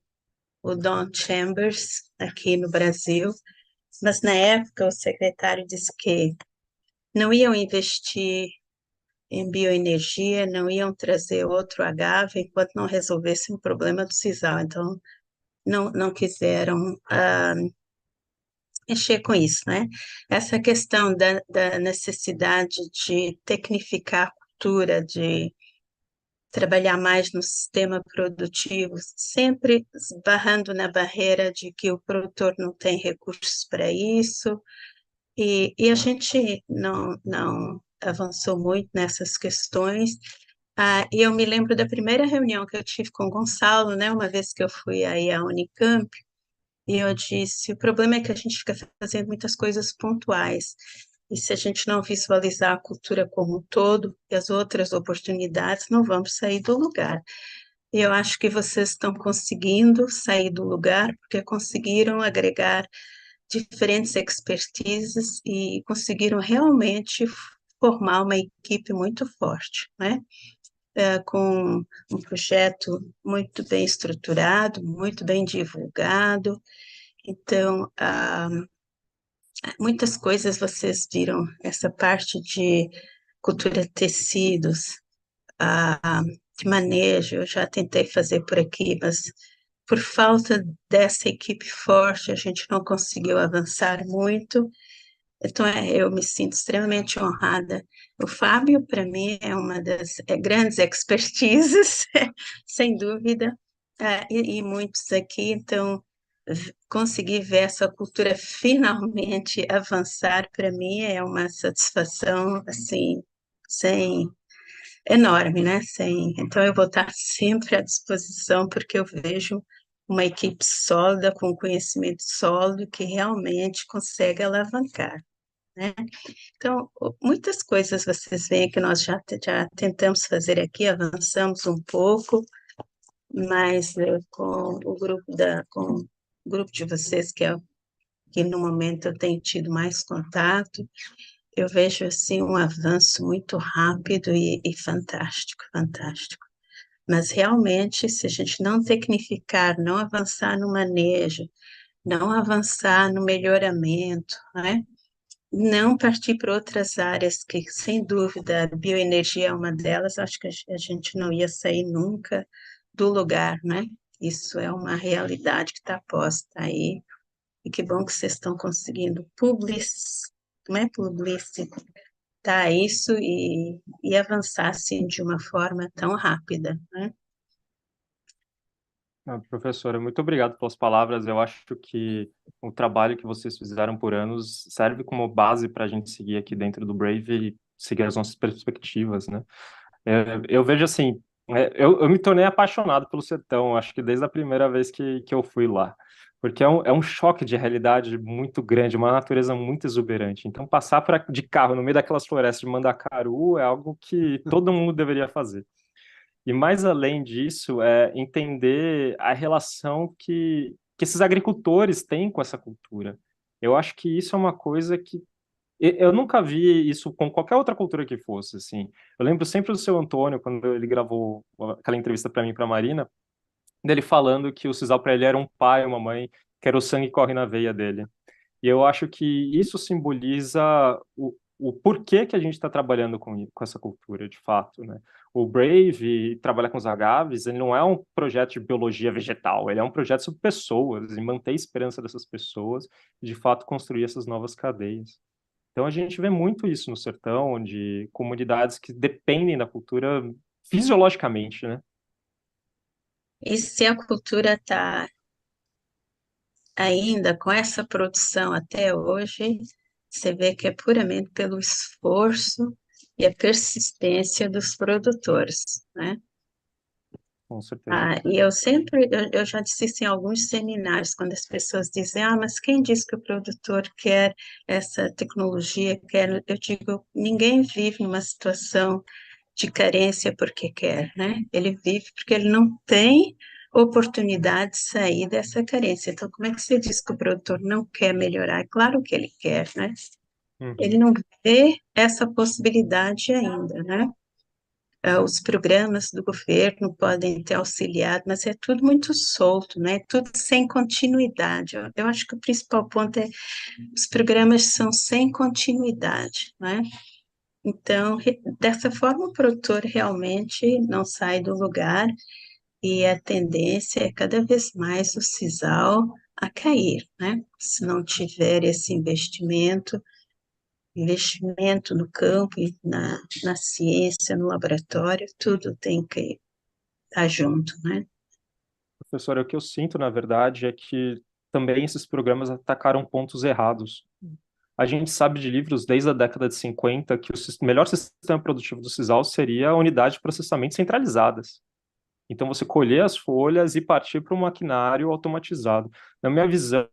o Don Chambers, aqui no Brasil, mas na época o secretário disse que não iam investir em bioenergia, não iam trazer outro agave enquanto não resolvessem o problema do sisal. Então, não quiseram mexer com isso, né? Essa questão da necessidade de tecnificar a cultura, de trabalhar mais no sistema produtivo, sempre esbarrando na barreira de que o produtor não tem recursos para isso, e a gente não avançou muito nessas questões. E eu me lembro da primeira reunião que eu tive com o Gonçalo, né, uma vez que eu fui aí à Unicamp, e eu disse, o problema é que a gente fica fazendo muitas coisas pontuais, e se a gente não visualizar a cultura como um todo e as outras oportunidades, não vamos sair do lugar. E eu acho que vocês estão conseguindo sair do lugar, porque conseguiram agregar diferentes expertises e conseguiram realmente formar uma equipe muito forte, né? Com um projeto muito bem estruturado, muito bem divulgado. Então, muitas coisas vocês viram, essa parte de cultura de tecidos, de manejo, eu já tentei fazer por aqui, mas por falta dessa equipe forte, a gente não conseguiu avançar muito. Então, eu me sinto extremamente honrada. O Fábio, para mim, é uma das grandes expertises, sem dúvida, e muitos aqui. Então, conseguir ver essa cultura finalmente avançar, para mim, é uma satisfação, assim, sem enorme, né? Então, eu vou estar sempre à disposição, porque eu vejo uma equipe sólida, com conhecimento sólido, que realmente consegue alavancar, né? Então, muitas coisas vocês veem que nós já tentamos fazer aqui, avançamos um pouco, mas com o grupo de vocês, que no momento eu tenho tido mais contato, eu vejo assim um avanço muito rápido e fantástico, fantástico. Mas realmente, se a gente não tecnificar, não avançar no manejo, não avançar no melhoramento, né? Não partir para outras áreas que, sem dúvida, a bioenergia é uma delas, acho que a gente não ia sair nunca do lugar, né? Isso é uma realidade que está posta aí, e que bom que vocês estão conseguindo não é publicitar isso e avançar assim de uma forma tão rápida, né? Professora, muito obrigado pelas palavras. Eu acho que o trabalho que vocês fizeram por anos serve como base para a gente seguir aqui dentro do Brave e seguir as nossas perspectivas, né? Eu vejo assim, eu me tornei apaixonado pelo sertão, acho que desde a primeira vez que eu fui lá, porque é um choque de realidade muito grande, uma natureza muito exuberante. Então, passar de carro no meio daquelas florestas de Mandacaru é algo que todo mundo deveria fazer. E mais além disso, é entender a relação que esses agricultores têm com essa cultura. Eu acho que isso é uma coisa que eu nunca vi isso com qualquer outra cultura que fosse, assim. Eu lembro sempre do seu Antônio, quando ele gravou aquela entrevista para mim e para Marina, dele falando que o sisal para ele era um pai, uma mãe, que era o sangue que corre na veia dele. E eu acho que isso simboliza o porquê que a gente está trabalhando com essa cultura, de fato, né? O Brave, trabalhar com os agaves, ele não é um projeto de biologia vegetal, ele é um projeto sobre pessoas, e manter a esperança dessas pessoas, e de fato construir essas novas cadeias. Então a gente vê muito isso no sertão, de comunidades que dependem da cultura fisiologicamente, né? E se a cultura está ainda com essa produção até hoje, você vê que é puramente pelo esforço e a persistência dos produtores, né? Com certeza. E eu já disse isso em alguns seminários, quando as pessoas dizem, mas quem diz que o produtor quer essa tecnologia, quer, eu digo, ninguém vive numa situação de carência porque quer, né? Ele vive porque ele não tem oportunidade de sair dessa carência. Então, como é que você diz que o produtor não quer melhorar? É claro que ele quer, né? Ele Uhum. não vê essa possibilidade ainda, né? Os programas do governo podem ter auxiliado, mas é tudo muito solto, né? Tudo sem continuidade. Eu acho que o principal ponto é os programas são sem continuidade, né? Então, dessa forma, o produtor realmente não sai do lugar e a tendência é cada vez mais o sisal a cair, né? Se não tiver esse investimento no campo e na ciência, no laboratório, tudo tem que estar junto, né? Professor, o que eu sinto, na verdade, é que também esses programas atacaram pontos errados. A gente sabe de livros desde a década de 50 que o melhor sistema produtivo do sisal seria a unidade de processamento centralizadas. Então, você colher as folhas e partir para um maquinário automatizado. Na minha visão,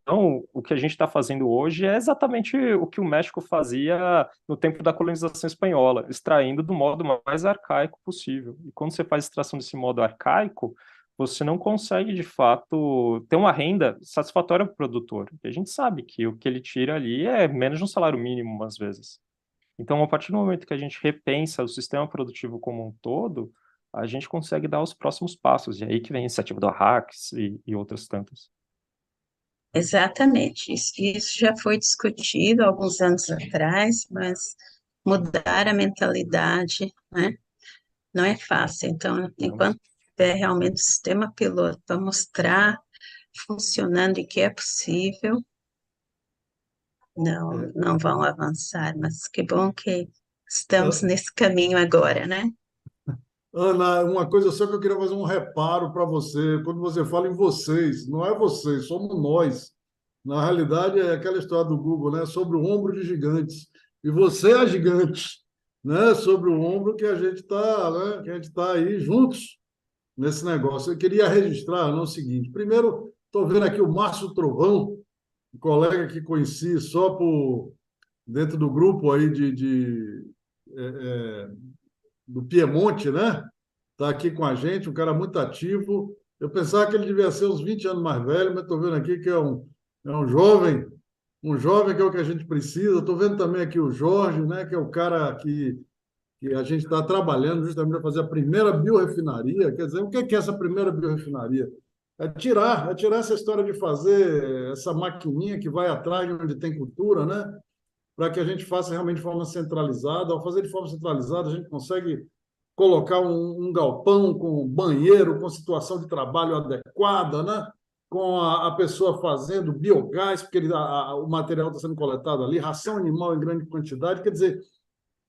o que a gente está fazendo hoje é exatamente o que o México fazia no tempo da colonização espanhola, extraindo do modo mais arcaico possível. E quando você faz extração desse modo arcaico, você não consegue, de fato, ter uma renda satisfatória para o produtor. E a gente sabe que o que ele tira ali é menos de um salário mínimo, às vezes. Então, a partir do momento que a gente repensa o sistema produtivo como um todo, a gente consegue dar os próximos passos. E aí que vem a iniciativa do Arrax e outras tantas. Exatamente. Isso já foi discutido há alguns anos atrás, mas mudar a mentalidade, né? não é fácil. Então, Não. enquanto tiver realmente o sistema piloto para mostrar funcionando e que é possível, É, não vão avançar. Mas que bom que estamos ah, nesse caminho agora, né? Ana, uma coisa só que eu queria fazer um reparo para você. Quando você fala em vocês, não é vocês, somos nós. Na realidade, é aquela história do Google, né? Sobre o ombro de gigantes. E você é gigante, né? Sobre o ombro que a gente está, né? Que a gente está aí juntos nesse negócio. Eu queria registrar, não, o seguinte. Primeiro, estou vendo aqui o Márcio Trovão, um colega que conheci só por dentro do grupo aí do Piemonte, né? Está aqui com a gente, um cara muito ativo. Eu pensava que ele devia ser uns 20 anos mais velho, mas estou vendo aqui que é um jovem que é o que a gente precisa. Estou vendo também aqui o Jorge, né? Que é o cara que a gente está trabalhando justamente para fazer a primeira biorefinaria. Quer dizer, o que é essa primeira biorefinaria? É tirar essa história de fazer essa maquininha que vai atrás de onde tem cultura, né? Para que a gente faça realmente de forma centralizada. Ao fazer de forma centralizada, a gente consegue colocar um galpão com banheiro, com situação de trabalho adequada, né? Com a pessoa fazendo biogás, porque o material está sendo coletado ali, ração animal em grande quantidade, quer dizer,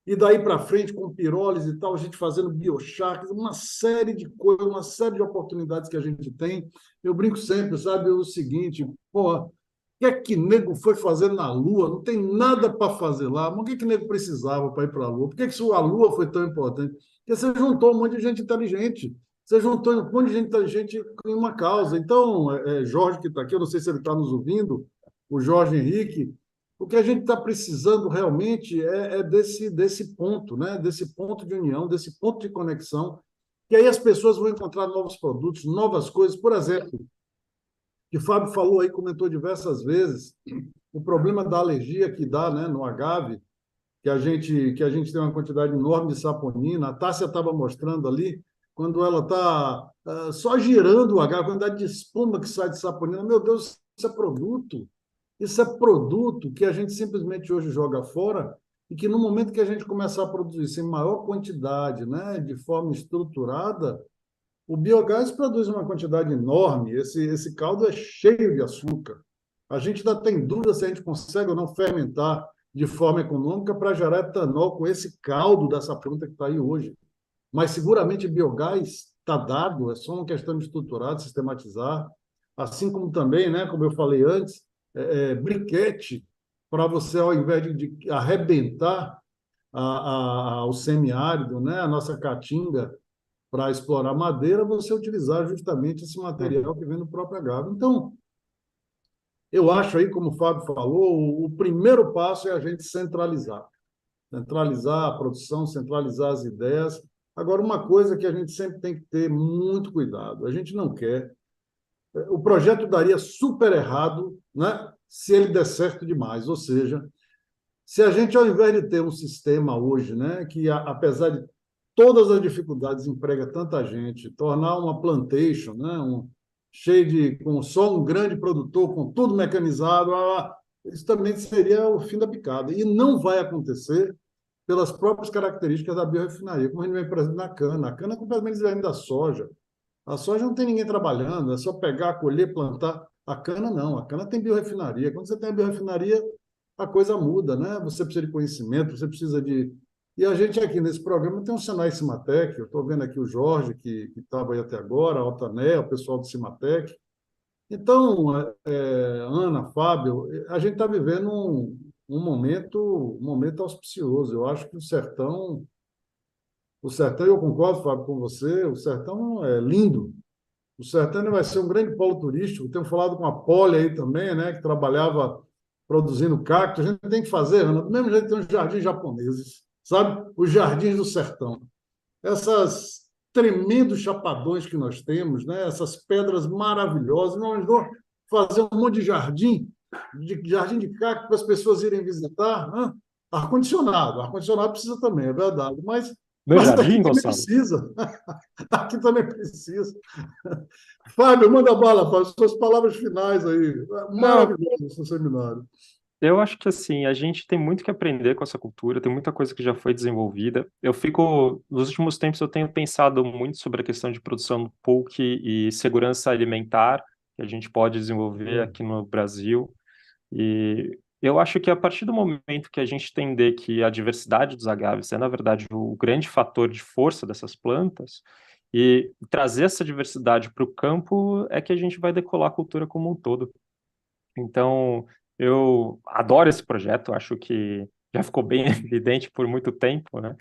e daí para frente, com pirólise e tal, a gente fazendo biochar, uma série de coisas, uma série de oportunidades que a gente tem. Eu brinco sempre, sabe, o seguinte, porra, o que é que nego foi fazer na Lua? Não tem nada para fazer lá. Mas o que é que nego precisava para ir para a Lua? Por que a Lua foi tão importante? Porque você juntou um monte de gente inteligente. Você juntou um monte de gente inteligente em uma causa. Então, Jorge, que está aqui, eu não sei se ele está nos ouvindo, o Jorge Henrique, o que a gente está precisando realmente é desse ponto, né? Desse ponto de união, desse ponto de conexão, que aí as pessoas vão encontrar novos produtos, novas coisas. Por exemplo, que o Fábio falou aí, comentou diversas vezes, o problema da alergia que dá, né, no agave, que a gente tem uma quantidade enorme de saponina. A Tássia estava mostrando ali, quando ela está só girando o agave, a quantidade de espuma que sai de saponina. Meu Deus, isso é produto. Isso é produto que a gente simplesmente hoje joga fora e que no momento que a gente começar a produzir isso em maior quantidade, né, de forma estruturada, o biogás produz uma quantidade enorme. Esse caldo é cheio de açúcar. A gente ainda tem dúvida se a gente consegue ou não fermentar de forma econômica para gerar etanol com esse caldo dessa planta que está aí hoje. Mas seguramente biogás está dado, é só uma questão de estruturar, de sistematizar. Assim como também, né, como eu falei antes, briquete, para você, ao invés de arrebentar o semiárido, né, a nossa caatinga, para explorar madeira, você utilizar justamente esse material que vem do próprio agave. Então, eu acho aí, como o Fábio falou, o primeiro passo é a gente centralizar. Centralizar a produção, centralizar as ideias. Agora, uma coisa que a gente sempre tem que ter muito cuidado, a gente não quer. O projeto daria super errado, né, se ele der certo demais. Ou seja, se a gente, ao invés de ter um sistema hoje, né, que apesar de todas as dificuldades emprega tanta gente, tornar uma plantation, né, cheio com só um grande produtor, com tudo mecanizado, isso também seria o fim da picada. E não vai acontecer pelas próprias características da biorefinaria, como a gente vê, por exemplo, na cana. A cana é completamente diferente da soja. A soja não tem ninguém trabalhando, é só pegar, colher, plantar. A cana não, a cana tem biorefinaria. Quando você tem a biorefinaria, a coisa muda, né? Você precisa de conhecimento, você precisa de... E a gente aqui nesse programa tem um Senai Cimatec, eu estou vendo aqui o Jorge, que estava aí até agora, a Altané, o pessoal do Cimatec. Então, Ana, Fábio, a gente está vivendo um momento auspicioso. Eu acho que o sertão, eu concordo, Fábio, com você, o sertão é lindo. O sertão vai ser um grande polo turístico. Tenho falado com a Poli aí também, né, que trabalhava produzindo cacto. A gente tem que fazer, Ana, do mesmo jeito que tem os jardins japoneses, sabe? Os jardins do sertão. Essas tremendos chapadões que nós temos, né? Essas pedras maravilhosas. Nós vamos fazer um monte de jardim de cacto para as pessoas irem visitar. Né? Ar-condicionado precisa também, é verdade, mas Meu aqui jardim, também Gonçalo? precisa. Aqui também precisa. Fábio, manda bala, Fábio, suas palavras finais aí. Não, Maravilhoso esse seminário. Eu acho que assim, a gente tem muito que aprender com essa cultura, tem muita coisa que já foi desenvolvida. Nos últimos tempos eu tenho pensado muito sobre a questão de produção do poke e segurança alimentar que a gente pode desenvolver aqui no Brasil. E eu acho que a partir do momento que a gente entender que a diversidade dos agaves é, na verdade, o grande fator de força dessas plantas, e trazer essa diversidade para o campo, é que a gente vai decolar a cultura como um todo. Então, eu adoro esse projeto, acho que já ficou bem evidente por muito tempo, né?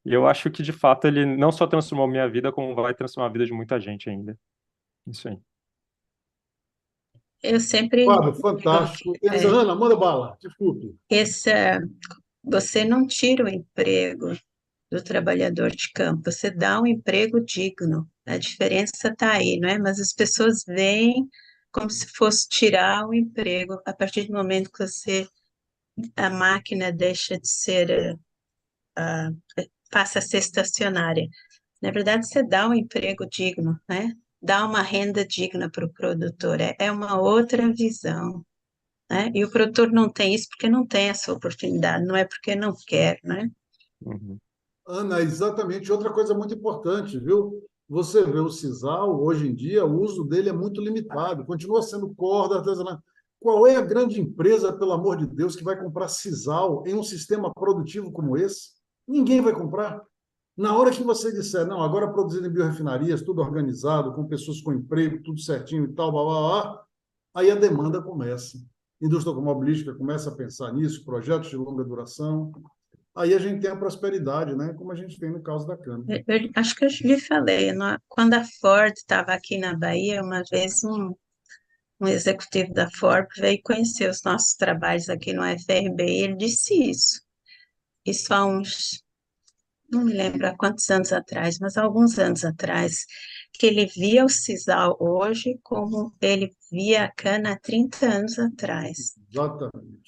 E eu acho que, de fato, ele não só transformou minha vida, como vai transformar a vida de muita gente ainda. Isso aí. Eu sempre Fábio, digo que fantástico. Ana, manda bala, desculpe. esse, você não tira o emprego do trabalhador de campo, você dá um emprego digno. A diferença está aí, não é? Mas as pessoas veem como se fosse tirar o emprego a partir do momento que a máquina deixa de ser, ah, passa a ser estacionária. Na verdade, você dá um emprego digno, né? Dá uma renda digna para o produtor. É uma outra visão, né? E o produtor não tem isso porque não tem essa oportunidade, não é porque não quer, né? Uhum. Ana, exatamente. Outra coisa muito importante, viu? Você vê o sisal, hoje em dia, o uso dele é muito limitado, continua sendo corda artesanal. Qual é a grande empresa, pelo amor de Deus, que vai comprar sisal em um sistema produtivo como esse? Ninguém vai comprar. Na hora que você disser, não, agora produzindo em biorefinarias, tudo organizado, com pessoas com emprego, tudo certinho e tal, blá, blá, blá, aí a demanda começa. A indústria automobilística começa a pensar nisso, projetos de longa duração. Aí a gente tem a prosperidade, né? Como a gente tem no caso da cana. Eu acho que eu lhe falei, quando a Ford estava aqui na Bahia, uma vez um executivo da Ford veio conhecer os nossos trabalhos aqui no FRB e ele disse isso. Isso há uns, não me lembro há quantos anos atrás, mas há alguns anos atrás, que ele via o sisal hoje como ele via a cana há 30 anos atrás. Exatamente.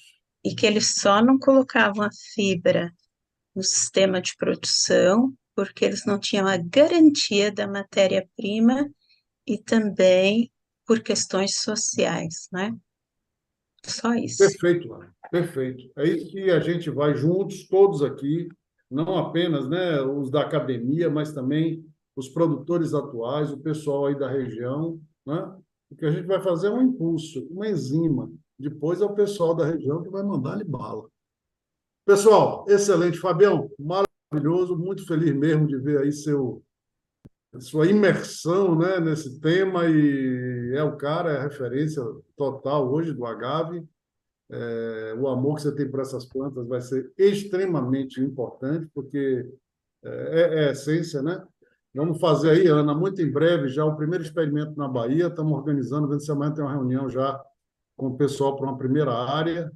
E que eles só não colocavam a fibra no sistema de produção porque eles não tinham a garantia da matéria-prima e também por questões sociais, né? Só isso. Perfeito, Ana. Perfeito. É isso que a gente vai juntos, todos aqui, não apenas, né, os da academia, mas também os produtores atuais, o pessoal aí da região, né? O que a gente vai fazer é um impulso, uma enzima. Depois é o pessoal da região que vai mandar-lhe bala. Pessoal, excelente. Fabião, maravilhoso, muito feliz mesmo de ver aí sua imersão, né, nesse tema e é o cara, é a referência total hoje do agave. O amor que você tem por essas plantas vai ser extremamente importante, porque é a essência, né? Vamos fazer aí, Ana, muito em breve já o primeiro experimento na Bahia. Estamos organizando, vendo se amanhã tem uma reunião já com o pessoal para uma primeira área.